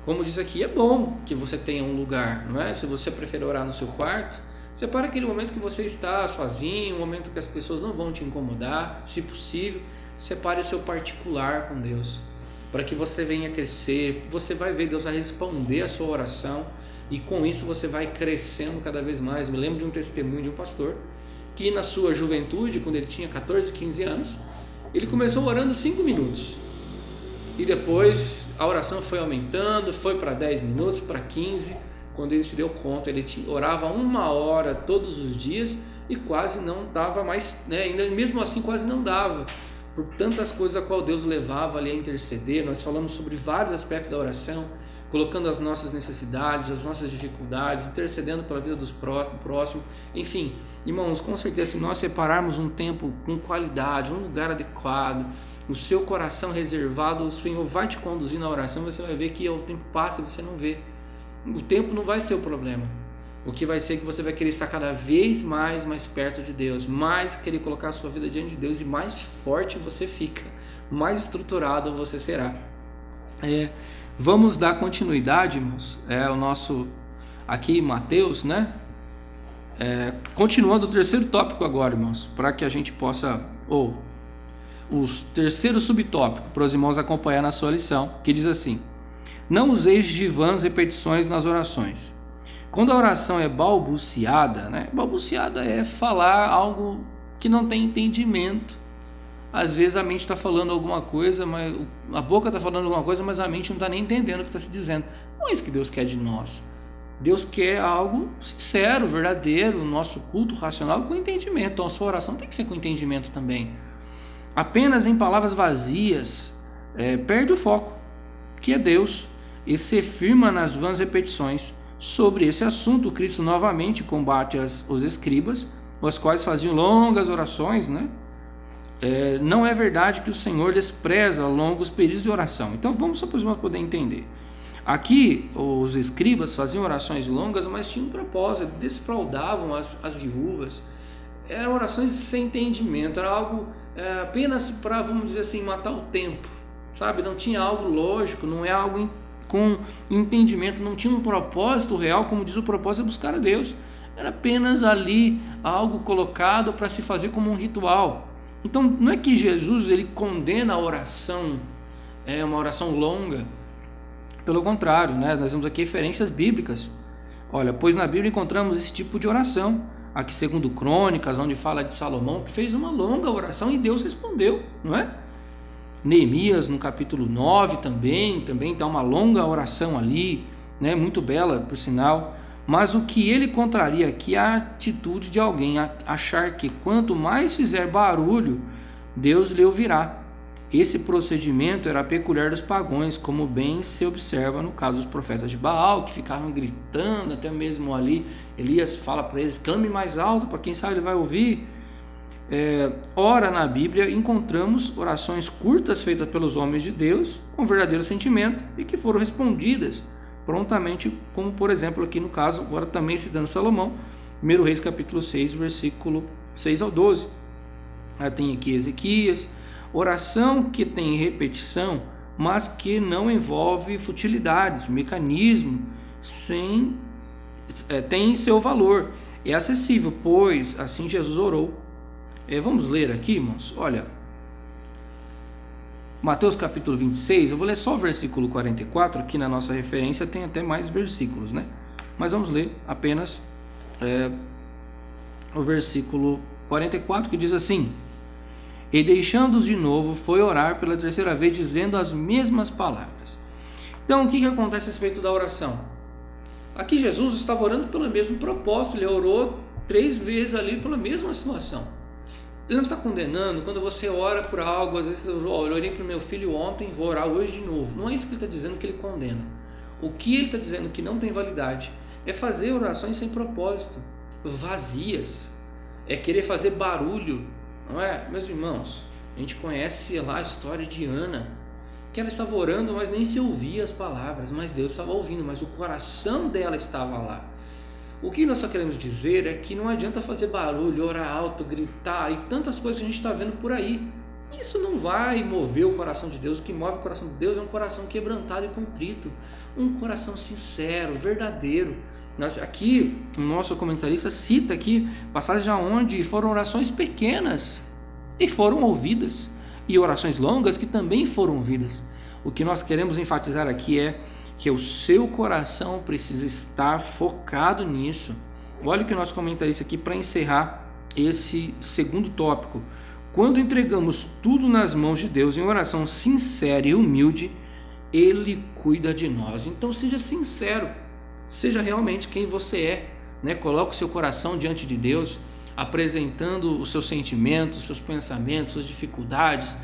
Como diz aqui, é bom que você tenha um lugar, não é? Se você preferir orar no seu quarto, separe aquele momento que você está sozinho, um momento que as pessoas não vão te incomodar, se possível, separe o seu particular com Deus, para que você venha crescer. Você vai ver Deus vai responder a sua oração, e com isso você vai crescendo cada vez mais. Me lembro de um testemunho de um pastor, que na sua juventude, quando ele tinha 14, 15 anos, ele começou orando 5 minutos, e depois a oração foi aumentando, foi para 10 minutos, para 15. Quando ele se deu conta, ele orava 1 hora todos os dias e quase não dava mais, né? Ainda mesmo assim quase não dava, por tantas coisas a qual Deus levava ali a interceder. Nós falamos sobre vários aspectos da oração, colocando as nossas necessidades, as nossas dificuldades, intercedendo pela vida dos próximos. Enfim, irmãos, com certeza, se nós separarmos um tempo com qualidade, um lugar adequado, o seu coração reservado, o Senhor vai te conduzir na oração. Você vai ver que o tempo passa e você não vê. O tempo não vai ser o problema. O que vai ser que você vai querer estar cada vez mais perto de Deus, mais querer colocar a sua vida diante de Deus, e mais forte você fica, mais estruturado você será. Vamos dar continuidade, irmãos. O nosso aqui Mateus, né? Continuando o terceiro tópico agora, irmãos, para que a gente possa, o terceiro subtópico, para os irmãos acompanhar na sua lição, que diz assim: não useis de vãs repetições nas orações. Quando a oração é balbuciada, né? Balbuciada é falar algo que não tem entendimento. Às vezes a mente está falando alguma coisa, mas a boca está falando alguma coisa, mas a mente não está nem entendendo o que está se dizendo. Não é isso que Deus quer de nós. Deus quer algo sincero, verdadeiro, o nosso culto racional com entendimento. Então a sua oração tem que ser com entendimento também. Apenas em palavras vazias perde o foco, que é Deus, e se firma nas vãs repetições. Sobre esse assunto, Cristo novamente combate os escribas, os quais faziam longas orações, né? Não é verdade que o Senhor despreza longos períodos de oração. Então vamos só para os irmãos poderem entender. Aqui os escribas faziam orações longas, mas tinham um propósito, desfraudavam as viúvas. Eram orações sem entendimento, era algo apenas para, vamos dizer assim, matar o tempo, sabe? Não tinha algo lógico, não é algo com entendimento, não tinha um propósito real. Como diz, o propósito é buscar a Deus. Era apenas ali algo colocado para se fazer como um ritual. Então não é que Jesus ele condena a oração, uma oração longa. Pelo contrário, né? Nós temos aqui referências bíblicas. Olha, pois na Bíblia encontramos esse tipo de oração. Aqui segundo Crônicas, onde fala de Salomão, que fez uma longa oração e Deus respondeu, não é? Neemias, no capítulo 9, também dá uma longa oração ali, né? Muito bela, por sinal. Mas o que ele contraria aqui é a atitude de alguém achar que quanto mais fizer barulho, Deus lhe ouvirá. Esse procedimento era peculiar dos pagãos, como bem se observa no caso dos profetas de Baal, que ficavam gritando, até mesmo ali Elias fala para eles: clame mais alto, para quem sabe ele vai ouvir. Ora, na Bíblia encontramos orações curtas feitas pelos homens de Deus com verdadeiro sentimento e que foram respondidas prontamente, como por exemplo aqui no caso, agora também citando Salomão, 1 Reis capítulo 6, versículo 6 ao 12. Tem aqui Ezequias, oração que tem repetição, mas que não envolve futilidades, mecanismo, tem seu valor, é acessível, pois assim Jesus orou. Vamos ler aqui, irmãos. Olha, Mateus capítulo 26, eu vou ler só o versículo 44, aqui na nossa referência tem até mais versículos, né? Mas vamos ler apenas o versículo 44, que diz assim: e deixando-os de novo, foi orar pela terceira vez, dizendo as mesmas palavras. Então, o que acontece a respeito da oração? Aqui Jesus estava orando pelo mesmo propósito, ele orou 3 vezes ali pela mesma situação. Ele não está condenando. Quando você ora por algo, às vezes eu orei para o meu filho ontem, vou orar hoje de novo. Não é isso que ele está dizendo que ele condena. O que ele está dizendo que não tem validade é fazer orações sem propósito, vazias, é querer fazer barulho, não é? Meus irmãos, a gente conhece lá a história de Ana, que ela estava orando, mas nem se ouvia as palavras, mas Deus estava ouvindo, mas o coração dela estava lá. O que nós só queremos dizer é que não adianta fazer barulho, orar alto, gritar e tantas coisas que a gente está vendo por aí. Isso não vai mover o coração de Deus. O que move o coração de Deus é um coração quebrantado e contrito, um coração sincero, verdadeiro. Aqui, o nosso comentarista cita aqui passagens onde foram orações pequenas e foram ouvidas, e orações longas que também foram ouvidas. O que nós queremos enfatizar aqui é que o seu coração precisa estar focado nisso. Olha o que o nosso comentarista aqui para encerrar esse segundo tópico. Quando entregamos tudo nas mãos de Deus em oração sincera e humilde, Ele cuida de nós. Então seja sincero, seja realmente quem você é, né? Coloque o seu coração diante de Deus, apresentando os seus sentimentos, os seus pensamentos, suas dificuldades,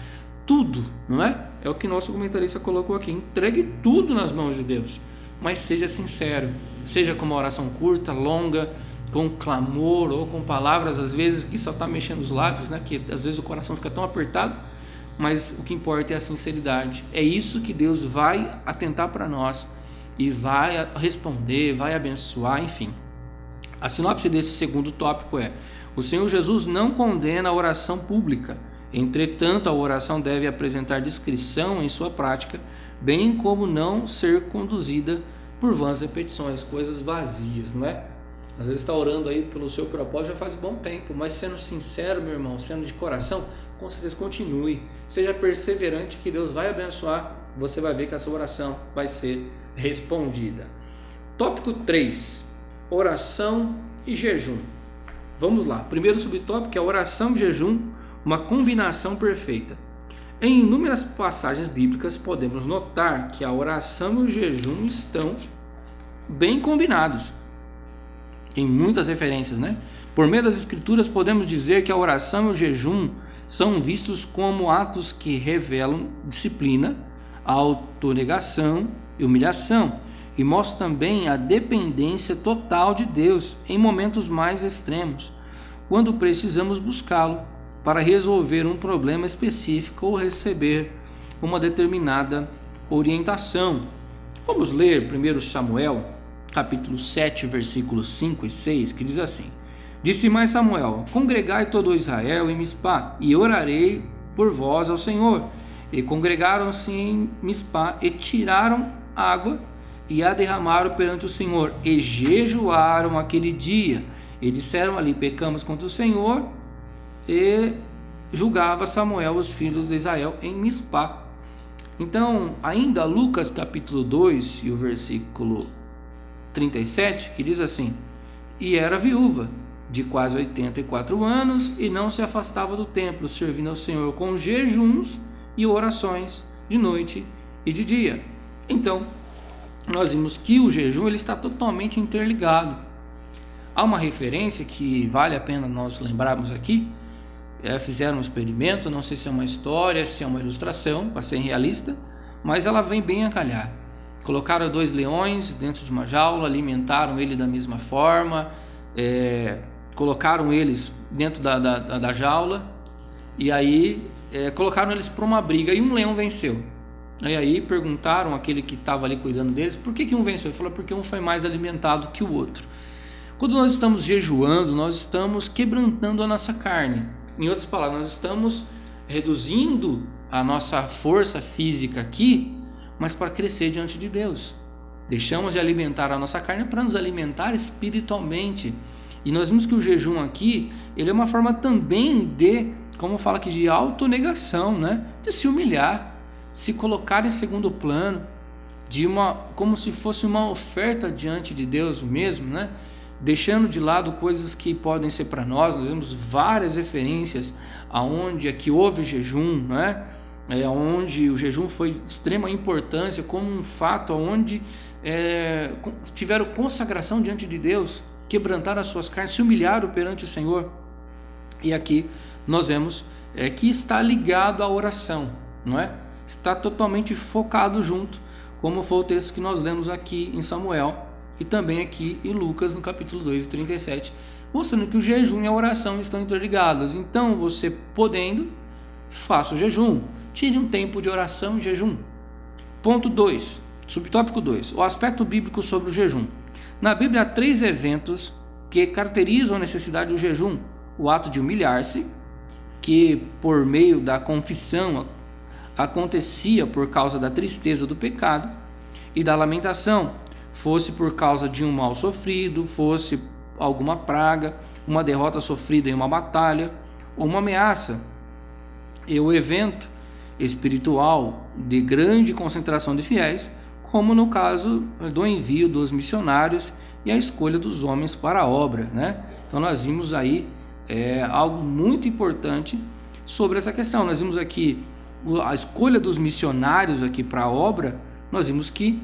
tudo, não é? É o que nosso comentarista colocou aqui. Entregue tudo nas mãos de Deus, mas seja sincero, seja com uma oração curta, longa, com clamor ou com palavras às vezes que só está mexendo os lábios, né? Que às vezes o coração fica tão apertado, mas o que importa é a sinceridade. É isso que Deus vai atentar para nós e vai responder, vai abençoar, enfim. A sinopse desse segundo tópico é: o Senhor Jesus não condena a oração pública, entretanto a oração deve apresentar discrição em sua prática, bem como não ser conduzida por vãs repetições, coisas vazias, não é? Às vezes está orando aí pelo seu propósito já faz bom tempo, mas sendo sincero, meu irmão, sendo de coração, com certeza continue, seja perseverante que Deus vai abençoar, você vai ver que a sua oração vai ser respondida. Tópico 3, oração e jejum. Vamos lá, primeiro subtópico é oração e jejum, uma combinação perfeita. Em inúmeras passagens bíblicas podemos notar que a oração e o jejum estão bem combinados. Tem muitas referências, né? Por meio das escrituras podemos dizer que a oração e o jejum são vistos como atos que revelam disciplina, autonegação e humilhação, e mostram também a dependência total de Deus em momentos mais extremos, quando precisamos buscá-lo para resolver um problema específico ou receber uma determinada orientação. Vamos ler 1 Samuel, capítulo 7, versículos 5 e 6, que diz assim: Disse mais Samuel: Congregai todo Israel em Mispá, e orarei por vós ao Senhor. E congregaram-se em Mispá, e tiraram água, e a derramaram perante o Senhor, e jejuaram aquele dia, e disseram ali: Pecamos contra o Senhor. E julgava Samuel os filhos de Israel em Mispá. Então, ainda Lucas capítulo 2 e o versículo 37, que diz assim: E era viúva de quase 84 anos, e não se afastava do templo, servindo ao Senhor com jejuns e orações de noite e de dia. Então, nós vimos que o jejum ele está totalmente interligado. Há uma referência que vale a pena nós lembrarmos aqui. Fizeram um experimento, não sei se é uma história, se é uma ilustração, para ser realista, mas ela vem bem a calhar. Colocaram 2 leões dentro de uma jaula, alimentaram ele da mesma forma, colocaram eles dentro da jaula, e aí colocaram eles para uma briga, e um leão venceu. E aí perguntaram àquele que estava ali cuidando deles, por que um venceu? Ele falou: porque um foi mais alimentado que o outro. Quando nós estamos jejuando, nós estamos quebrantando a nossa carne. Em outras palavras, nós estamos reduzindo a nossa força física aqui, mas para crescer diante de Deus. Deixamos de alimentar a nossa carne para nos alimentar espiritualmente. E nós vimos que o jejum aqui, ele é uma forma também de, como fala aqui, de autonegação, né? De se humilhar, se colocar em segundo plano, como se fosse uma oferta diante de Deus mesmo, né? Deixando de lado coisas que podem ser para nós. Nós vemos várias referências aonde aqui houve jejum, né? Onde o jejum foi de extrema importância como um fato onde tiveram consagração diante de Deus, quebrantaram as suas carnes, se humilharam perante o Senhor. E aqui nós vemos que está ligado à oração, não é? Está totalmente focado junto, como foi o texto que nós lemos aqui em Samuel, e também aqui em Lucas, no capítulo 2, 37, mostrando que o jejum e a oração estão interligados. Então, você podendo, faça o jejum, tire um tempo de oração e jejum. Ponto 2, subtópico 2, o aspecto bíblico sobre o jejum. Na Bíblia há 3 eventos que caracterizam a necessidade do jejum: o ato de humilhar-se, que por meio da confissão acontecia por causa da tristeza do pecado e da lamentação, fosse por causa de um mal sofrido, fosse alguma praga, uma derrota sofrida em uma batalha ou uma ameaça. E o evento espiritual de grande concentração de fiéis, como no caso do envio dos missionários e a escolha dos homens para a obra, né? Então nós vimos aí algo muito importante sobre essa questão. Nós vimos aqui a escolha dos missionários aqui para a obra. Nós vimos que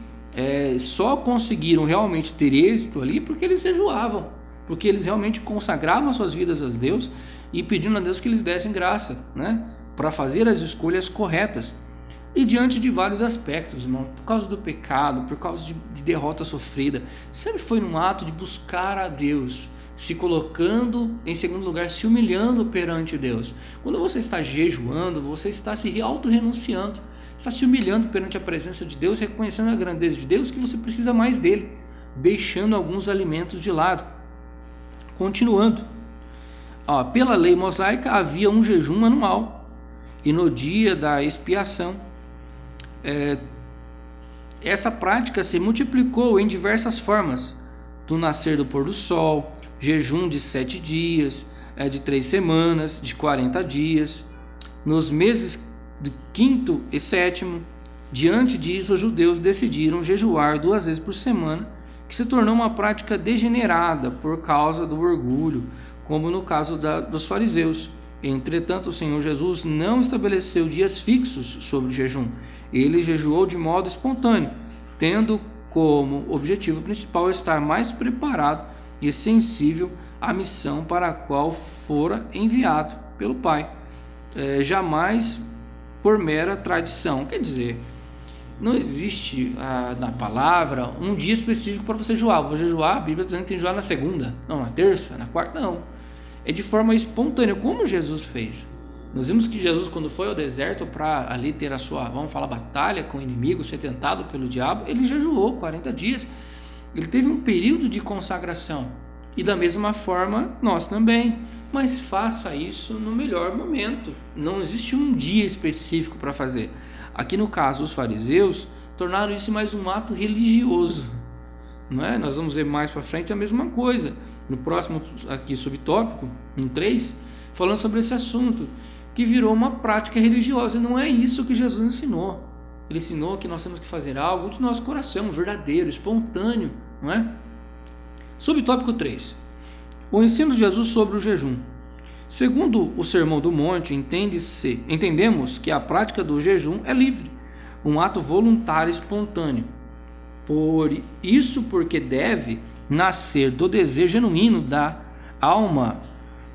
só conseguiram realmente ter êxito ali porque eles jejuavam, porque eles realmente consagravam suas vidas a Deus e pedindo a Deus que eles dessem graça, né, para fazer as escolhas corretas. E diante de vários aspectos, irmão, por causa do pecado, por causa de derrota sofrida, sempre foi num ato de buscar a Deus, se colocando em segundo lugar, se humilhando perante Deus. Quando você está jejuando, você está se auto-renunciando, está se humilhando perante a presença de Deus, reconhecendo a grandeza de Deus, que você precisa mais dele, deixando alguns alimentos de lado. Continuando, pela lei mosaica havia um jejum anual, e no dia da expiação, essa prática se multiplicou em diversas formas: do nascer do pôr do sol, jejum de 7 dias, de 3 semanas, de 40 dias, nos meses do 5º e 7º. Diante disso, os judeus decidiram jejuar 2 vezes por semana, que se tornou uma prática degenerada por causa do orgulho, como no caso dos fariseus. Entretanto, o Senhor Jesus não estabeleceu dias fixos sobre o jejum. Ele jejuou de modo espontâneo, tendo como objetivo principal estar mais preparado e sensível à missão para a qual fora enviado pelo Pai, jamais por mera tradição. Quer dizer, não existe na palavra um dia específico para você jejuar. Vou jejuar, a Bíblia dizendo que tem que jejuar na segunda, não, na terça, na quarta, não. É de forma espontânea, como Jesus fez. Nós vimos que Jesus, quando foi ao deserto para ali ter a sua, batalha com o inimigo, ser tentado pelo diabo, ele jejuou 40 dias. Ele teve um período de consagração. E da mesma forma, nós também. Mas faça isso no melhor momento. Não existe um dia específico para fazer. Aqui no caso, os fariseus tornaram isso mais um ato religioso. Não é? Nós vamos ver mais para frente a mesma coisa. No próximo aqui subtópico, no 3, falando sobre esse assunto, que virou uma prática religiosa. E não é isso que Jesus ensinou. Ele ensinou que nós temos que fazer algo de nosso coração, verdadeiro, espontâneo, não é? Subtópico 3. O ensino de Jesus sobre o jejum. Segundo o Sermão do Monte, entendemos que a prática do jejum é livre, um ato voluntário e espontâneo. Por isso, porque deve nascer do desejo genuíno da alma,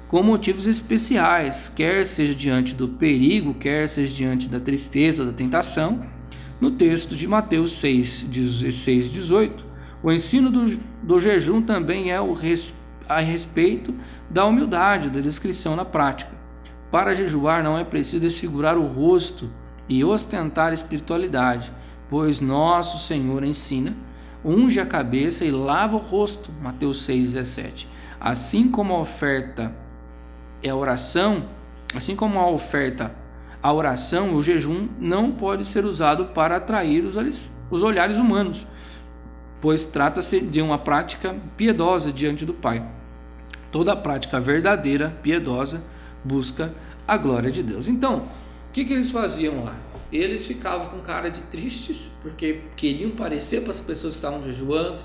com motivos especiais, quer seja diante do perigo, quer seja diante da tristeza ou da tentação. No texto de Mateus 6, 16, 18, o ensino do jejum também é a respeito da humildade, da descrição na prática. Para jejuar não é preciso desfigurar o rosto e ostentar espiritualidade, pois nosso Senhor ensina: unge a cabeça e lava o rosto, Mateus 6,17. Assim como a oração, o jejum não pode ser usado para atrair os olhares humanos, pois trata-se de uma prática piedosa diante do Pai. Toda prática verdadeira, piedosa, busca a glória de Deus. Então, o que eles faziam lá? Eles ficavam com cara de tristes, porque queriam parecer para as pessoas que estavam jejuando,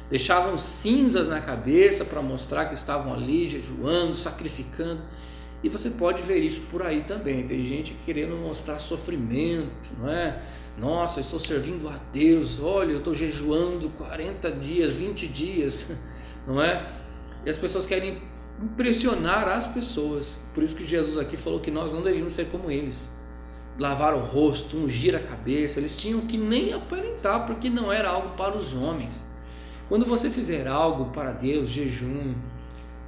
deixavam cinzas na cabeça para mostrar que estavam ali jejuando, sacrificando. E você pode ver isso por aí também. Tem gente querendo mostrar sofrimento, não é? Nossa, eu estou servindo a Deus, olha, eu estou jejuando 40 dias, 20 dias, não é? E as pessoas querem impressionar as pessoas. Por isso que Jesus aqui falou que nós não devíamos ser como eles. Lavar o rosto, ungir a cabeça. Eles tinham que nem aparentar, porque não era algo para os homens. Quando você fizer algo para Deus, jejum,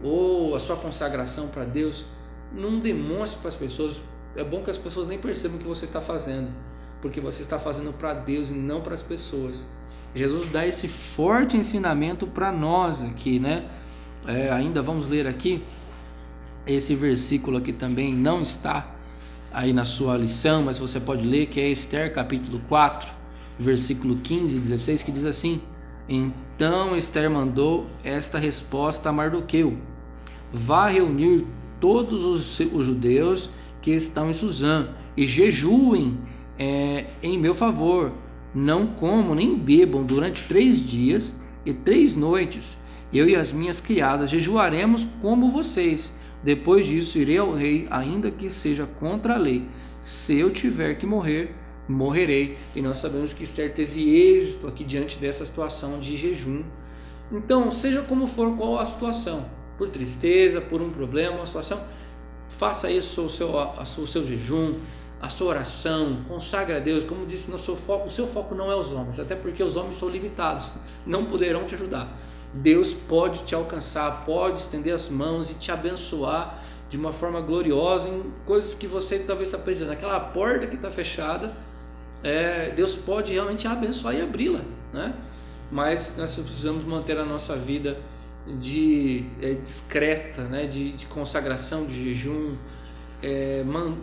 ou a sua consagração para Deus, não demonstre para as pessoas. É bom que as pessoas nem percebam o que você está fazendo, porque você está fazendo para Deus e não para as pessoas. Jesus dá esse forte ensinamento para nós aqui, né? Ainda vamos ler aqui, esse versículo aqui também não está aí na sua lição, mas você pode ler, que é Esther capítulo 4, versículo 15 e 16, que diz assim: então Esther mandou esta resposta a Mardoqueu: vá reunir todos os judeus que estão em Suzã e jejuem em meu favor, não comam nem bebam durante 3 dias e 3 noites. Eu e as minhas criadas jejuaremos como vocês. Depois disso irei ao rei, ainda que seja contra a lei. Se eu tiver que morrer, morrerei. E nós sabemos que Esther teve êxito aqui diante dessa situação de jejum. Então, seja como for, qual a situação, por tristeza, por um problema, uma situação, faça isso o seu jejum, a sua oração, consagre a Deus. Como disse, o seu foco não é os homens, até porque os homens são limitados, não poderão te ajudar. Deus pode te alcançar, pode estender as mãos e te abençoar de uma forma gloriosa em coisas que você talvez está precisando. Aquela porta que está fechada, Deus pode realmente abençoar e abri-la, né? Mas nós precisamos manter a nossa vida discreta, né? de consagração, de jejum.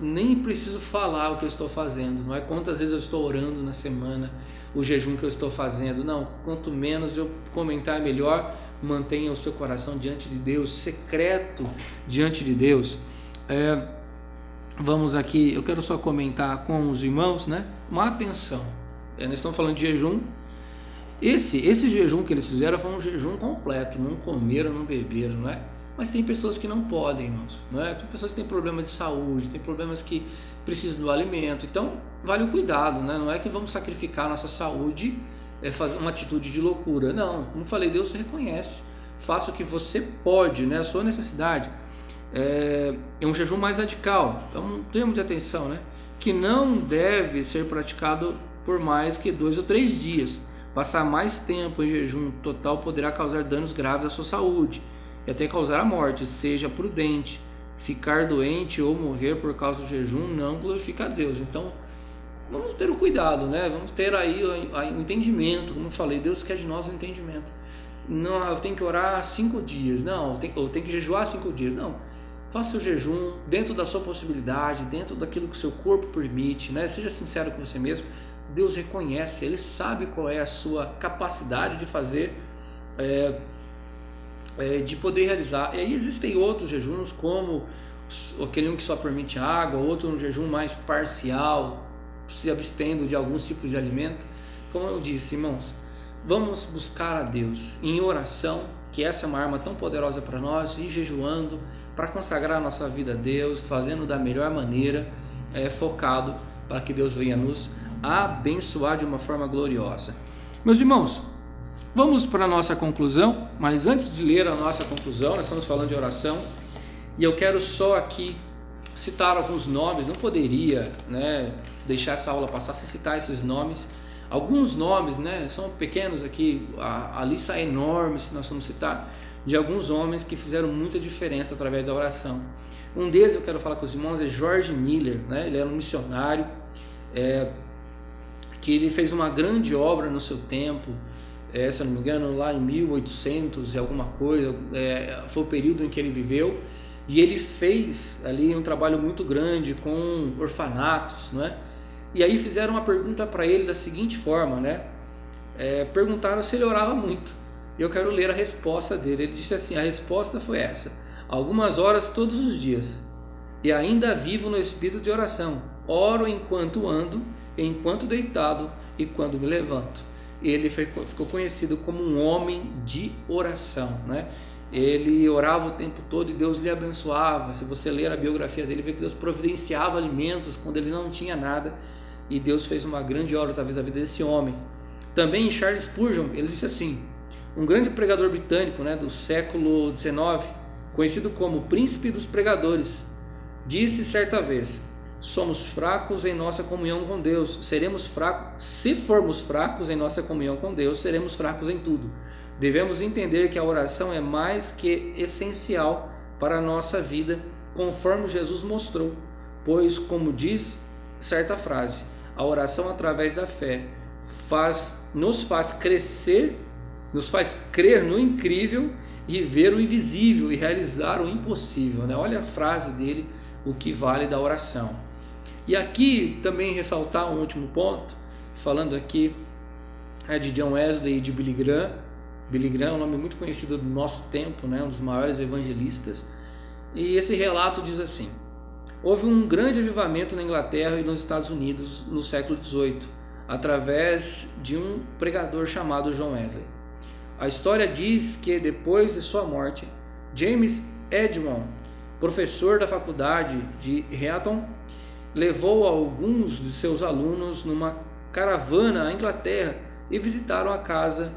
Nem preciso falar o que eu estou fazendo, não é quantas vezes eu estou orando na semana, o jejum que eu estou fazendo, não, quanto menos eu comentar é melhor. Mantenha o seu coração diante de Deus, secreto diante de Deus. Vamos aqui, eu quero só comentar com os irmãos, né? Uma atenção, nós estamos falando de jejum. Esse jejum que eles fizeram foi um jejum completo, não comeram, não beberam, não é? Mas tem pessoas que não podem, irmãos, não é? Tem pessoas que têm problema de saúde, tem problemas que precisam do alimento, então vale o cuidado, né? Não é que vamos sacrificar a nossa saúde, fazer uma atitude de loucura, não. Como falei, Deus reconhece, faça o que você pode, né? A sua necessidade. É um jejum mais radical, é um termo de atenção, né? Que não deve ser praticado por mais que 2 ou 3 dias. Passar mais tempo em jejum total poderá causar danos graves à sua saúde e até causar a morte. Seja prudente. Ficar doente ou morrer por causa do jejum não glorifica a Deus. Então, vamos ter o cuidado, né? Vamos ter aí o entendimento. Como eu falei, Deus quer de nós o entendimento. Não, eu tenho que orar 5 dias. Não, eu tenho que jejuar 5 dias. Não. Faça o jejum dentro da sua possibilidade, dentro daquilo que o seu corpo permite, né? Seja sincero com você mesmo. Deus reconhece, Ele sabe qual é a sua capacidade de fazer, de poder realizar. E aí existem outros jejuns, como aquele um que só permite água, outro um jejum mais parcial, se abstendo de alguns tipos de alimento. Como eu disse, irmãos, vamos buscar a Deus em oração, que essa é uma arma tão poderosa para nós, e jejuando, para consagrar a nossa vida a Deus, fazendo da melhor maneira, focado para que Deus venha nos abençoar de uma forma gloriosa. Meus irmãos, vamos para a nossa conclusão, mas antes de ler a nossa conclusão, nós estamos falando de oração, e eu quero só aqui citar alguns nomes. Não poderia, né, deixar essa aula passar sem citar esses nomes. Alguns nomes, né, são pequenos aqui, a lista é enorme se nós vamos citar, de alguns homens que fizeram muita diferença através da oração. Um deles eu quero falar com os irmãos é George Miller, né? Ele era um missionário, que ele fez uma grande obra no seu tempo, se eu não me engano, lá em 1800 e alguma coisa, foi o período em que ele viveu, e ele fez ali um trabalho muito grande com orfanatos, não é? E aí fizeram uma pergunta para ele da seguinte forma, né? Perguntaram se ele orava muito. Eu quero ler a resposta dele. Ele disse assim: a resposta foi essa: algumas horas todos os dias, e ainda vivo no espírito de oração. Oro enquanto ando, enquanto deitado e quando me levanto. Ele ficou conhecido como um homem de oração, né? Ele orava o tempo todo e Deus lhe abençoava. Se você ler a biografia dele, vê que Deus providenciava alimentos quando ele não tinha nada, e Deus fez uma grande obra através da vida desse homem. Também Charles Spurgeon, ele disse assim, um grande pregador britânico, né, do século XIX, conhecido como o príncipe dos pregadores, disse certa vez: somos fracos em nossa comunhão com Deus. Seremos fracos, se formos fracos em nossa comunhão com Deus, seremos fracos em tudo. Devemos entender que a oração é mais que essencial para a nossa vida, conforme Jesus mostrou, pois, como diz certa frase, a oração através da fé nos faz crescer, nos faz crer no incrível e ver o invisível e realizar o impossível, né? Olha a frase dele, o que vale da oração. E aqui também ressaltar um último ponto, falando aqui de John Wesley e de Billy Graham. Billy Graham é um nome muito conhecido do nosso tempo, né? Um dos maiores evangelistas. E esse relato diz assim: houve um grande avivamento na Inglaterra e nos Estados Unidos no século XVIII, através de um pregador chamado John Wesley. A história diz que depois de sua morte, James Edmond, professor da faculdade de Eton, levou alguns de seus alunos numa caravana à Inglaterra e visitaram a casa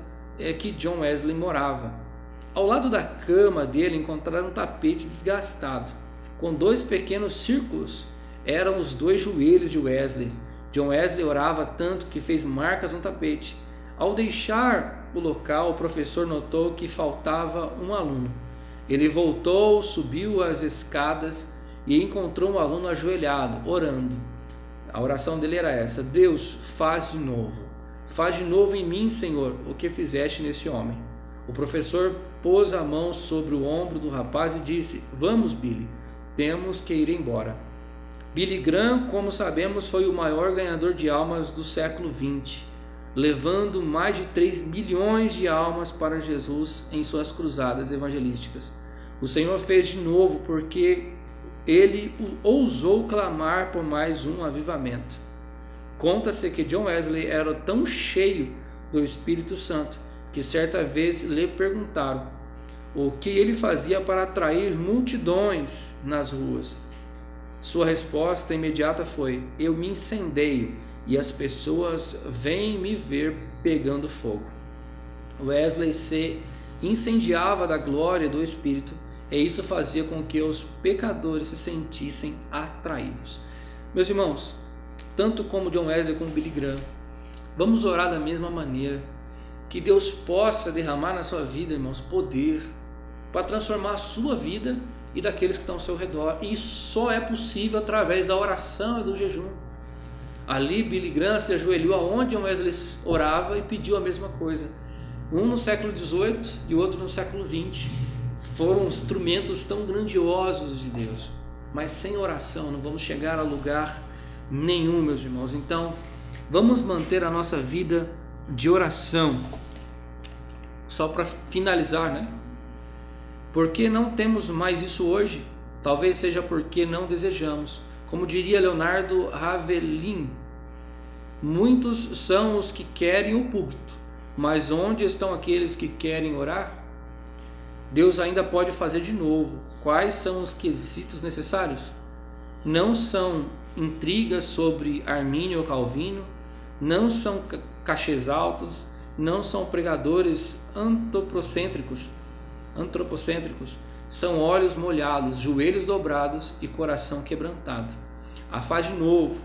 que John Wesley morava. Ao lado da cama dele encontraram um tapete desgastado, com 2 pequenos círculos. Eram os 2 joelhos de Wesley. John Wesley orava tanto que fez marcas no tapete. Ao deixar o local, o professor notou que faltava um aluno. Ele voltou, subiu as escadas e encontrou um aluno ajoelhado, orando. A oração dele era essa: Deus, faz de novo em mim, Senhor, o que fizeste nesse homem. O professor pôs a mão sobre o ombro do rapaz e disse: vamos, Billy, temos que ir embora. Billy Graham, como sabemos, foi o maior ganhador de almas do século XX, levando mais de 3 milhões de almas para Jesus em suas cruzadas evangelísticas. O Senhor fez de novo porque ele ousou clamar por mais um avivamento. Conta-se que John Wesley era tão cheio do Espírito Santo que certa vez lhe perguntaram o que ele fazia para atrair multidões nas ruas. Sua resposta imediata foi: eu me incendeio e as pessoas vêm me ver pegando fogo. Wesley se incendiava da glória do Espírito, e isso fazia com que os pecadores se sentissem atraídos. Meus irmãos, tanto como John Wesley como Billy Graham, vamos orar da mesma maneira, que Deus possa derramar na sua vida, irmãos, poder para transformar a sua vida e daqueles que estão ao seu redor. E isso só é possível através da oração e do jejum. Ali Billy Graham se ajoelhou aonde John Wesley orava e pediu a mesma coisa. Um no século XVIII e o outro no século XX. Foram instrumentos tão grandiosos de Deus, mas sem oração não vamos chegar a lugar nenhum, meus irmãos. Então, vamos manter a nossa vida de oração. Só para finalizar, né? Por que não temos mais isso hoje? Talvez seja porque não desejamos. Como diria Leonardo Ravelin, muitos são os que querem o púlpito, mas onde estão aqueles que querem orar? Deus ainda pode fazer de novo. Quais são os quesitos necessários? Não são intrigas sobre Armínio ou Calvino, não são cachês altos, não são pregadores antropocêntricos, são olhos molhados, joelhos dobrados e coração quebrantado. Faz de novo,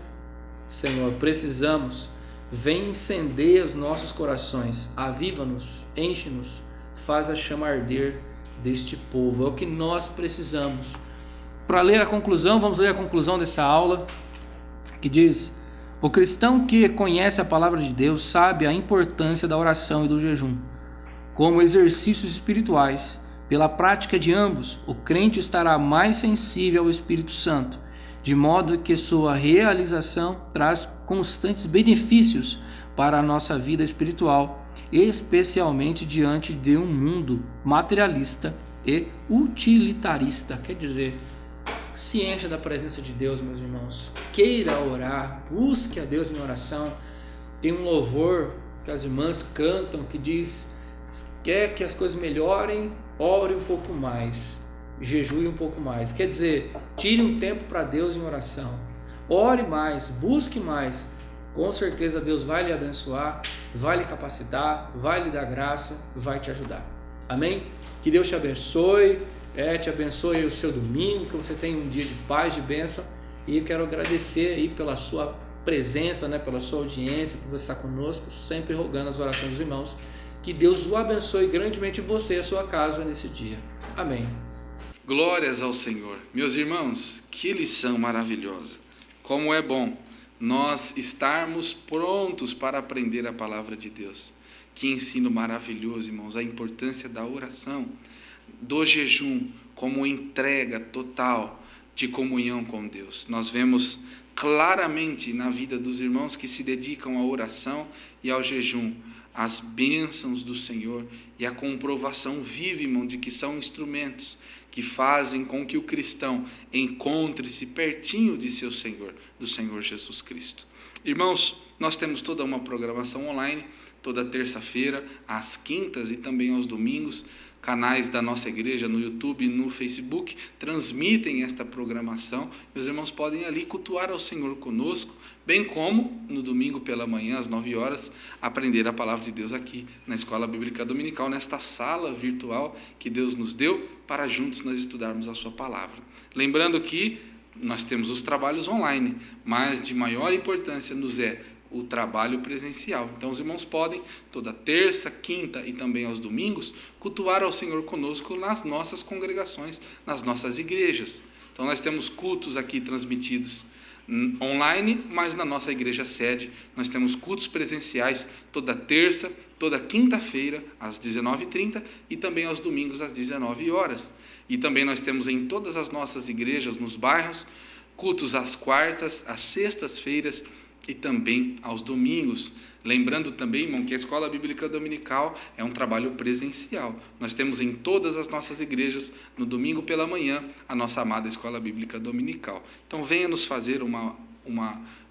Senhor, precisamos. Vem incendeia os nossos corações, aviva-nos, enche-nos, faz a chama arder deste povo. É o que nós precisamos. Para ler a conclusão, vamos ler a conclusão dessa aula, que diz: o cristão que conhece a palavra de Deus sabe a importância da oração e do jejum como exercícios espirituais. Pela prática de ambos, o crente estará mais sensível ao Espírito Santo, de modo que sua realização traz constantes benefícios para a nossa vida espiritual, especialmente diante de um mundo materialista e utilitarista. Quer dizer, se encha da presença de Deus, meus irmãos. Queira orar, busque a Deus em oração. Tem um louvor que as irmãs cantam que diz: quer que as coisas melhorem, ore um pouco mais, jejue um pouco mais. Quer dizer, tire um tempo para Deus em oração, ore mais, busque mais. Com certeza Deus vai lhe abençoar, vai lhe capacitar, vai lhe dar graça, vai te ajudar. Amém? Que Deus te abençoe, te abençoe o seu domingo, que você tenha um dia de paz, de bênção, E eu quero agradecer aí pela sua presença, né, pela sua audiência, por você estar conosco, sempre rogando as orações dos irmãos. Que Deus o abençoe grandemente, você e a sua casa nesse dia. Amém. Glórias ao Senhor. Meus irmãos, que lição maravilhosa. Como é bom nós estarmos prontos para aprender a palavra de Deus. Que ensino maravilhoso, irmãos, a importância da oração, do jejum, como entrega total de comunhão com Deus. Nós vemos claramente na vida dos irmãos que se dedicam à oração e ao jejum, as bênçãos do Senhor e a comprovação viva, irmão, de que são instrumentos que fazem com que o cristão encontre-se pertinho de seu Senhor, do Senhor Jesus Cristo. Irmãos, nós temos toda uma programação online, toda terça-feira, às quintas e também aos domingos. Canais da nossa igreja no YouTube e no Facebook transmitem esta programação e os irmãos podem ali cultuar ao Senhor conosco, bem como no domingo pela manhã, às 9 horas, aprender a palavra de Deus aqui na Escola Bíblica Dominical, nesta sala virtual que Deus nos deu para juntos nós estudarmos a sua palavra. Lembrando que nós temos os trabalhos online, mas de maior importância nos é o trabalho presencial. Então os irmãos podem, toda terça, quinta e também aos domingos, cultuar ao Senhor conosco nas nossas congregações, nas nossas igrejas. Então nós temos cultos aqui transmitidos online, mas na nossa igreja sede nós temos cultos presenciais toda terça, toda quinta-feira às 19h30 e também aos domingos às 19 horas. E também nós temos em todas as nossas igrejas, nos bairros, cultos às quartas, às sextas-feiras e também aos domingos. Lembrando também, irmão, que a Escola Bíblica Dominical é um trabalho presencial. Nós temos em todas as nossas igrejas, no domingo pela manhã, a nossa amada Escola Bíblica Dominical. Então venha nos fazer uma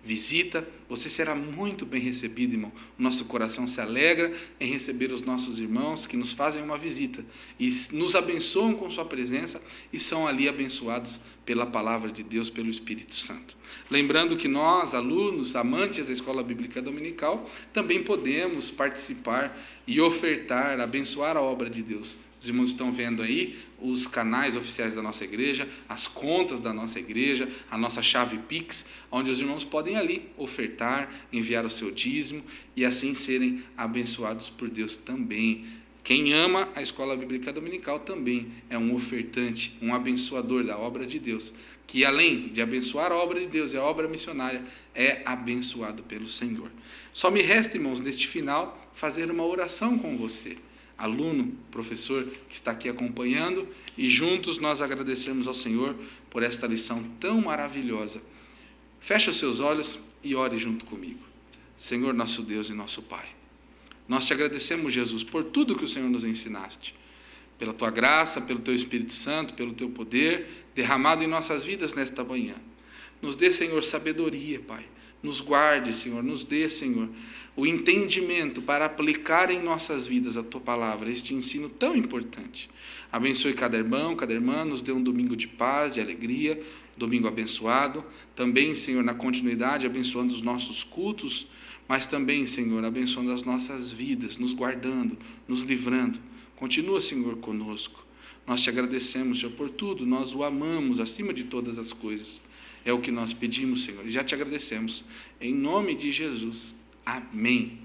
visita, você será muito bem recebido, irmão. O nosso coração se alegra em receber os nossos irmãos que nos fazem uma visita e nos abençoam com sua presença e são ali abençoados pela palavra de Deus, pelo Espírito Santo. Lembrando que nós, alunos, amantes da Escola Bíblica Dominical, também podemos participar e ofertar, abençoar a obra de Deus. Os irmãos estão vendo aí os canais oficiais da nossa igreja, as contas da nossa igreja, a nossa chave Pix, onde os irmãos podem ali ofertar, enviar o seu dízimo e assim serem abençoados por Deus também. Quem ama a Escola Bíblica Dominical também é um ofertante, um abençoador da obra de Deus, que além de abençoar a obra de Deus e a obra missionária, é abençoado pelo Senhor. Só me resta, irmãos, neste final, fazer uma oração com você, aluno, professor que está aqui acompanhando, e juntos nós agradecermos ao Senhor por esta lição tão maravilhosa. Feche os seus olhos e ore junto comigo. Senhor, nosso Deus e nosso Pai, nós te agradecemos, Jesus, por tudo que o Senhor nos ensinaste, pela tua graça, pelo teu Espírito Santo, pelo teu poder derramado em nossas vidas nesta manhã. Nos dê, Senhor, sabedoria, Pai. Nos guarde, Senhor, nos dê, Senhor, o entendimento para aplicar em nossas vidas a Tua palavra, este ensino tão importante. Abençoe cada irmão, cada irmã, nos dê um domingo de paz, de alegria, domingo abençoado. Também, Senhor, na continuidade, abençoando os nossos cultos, mas também, Senhor, abençoando as nossas vidas, nos guardando, nos livrando. Continua, Senhor, conosco. Nós te agradecemos, Senhor, por tudo, nós o amamos acima de todas as coisas. É o que nós pedimos, Senhor, e já te agradecemos. Em nome de Jesus. Amém.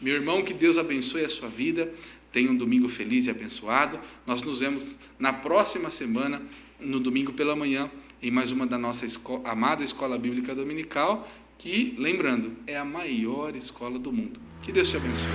Meu irmão, que Deus abençoe a sua vida. Tenha um domingo feliz e abençoado. Nós nos vemos na próxima semana, no domingo pela manhã, em mais uma da nossa amada Escola Bíblica Dominical, que, lembrando, é a maior escola do mundo. Que Deus te abençoe.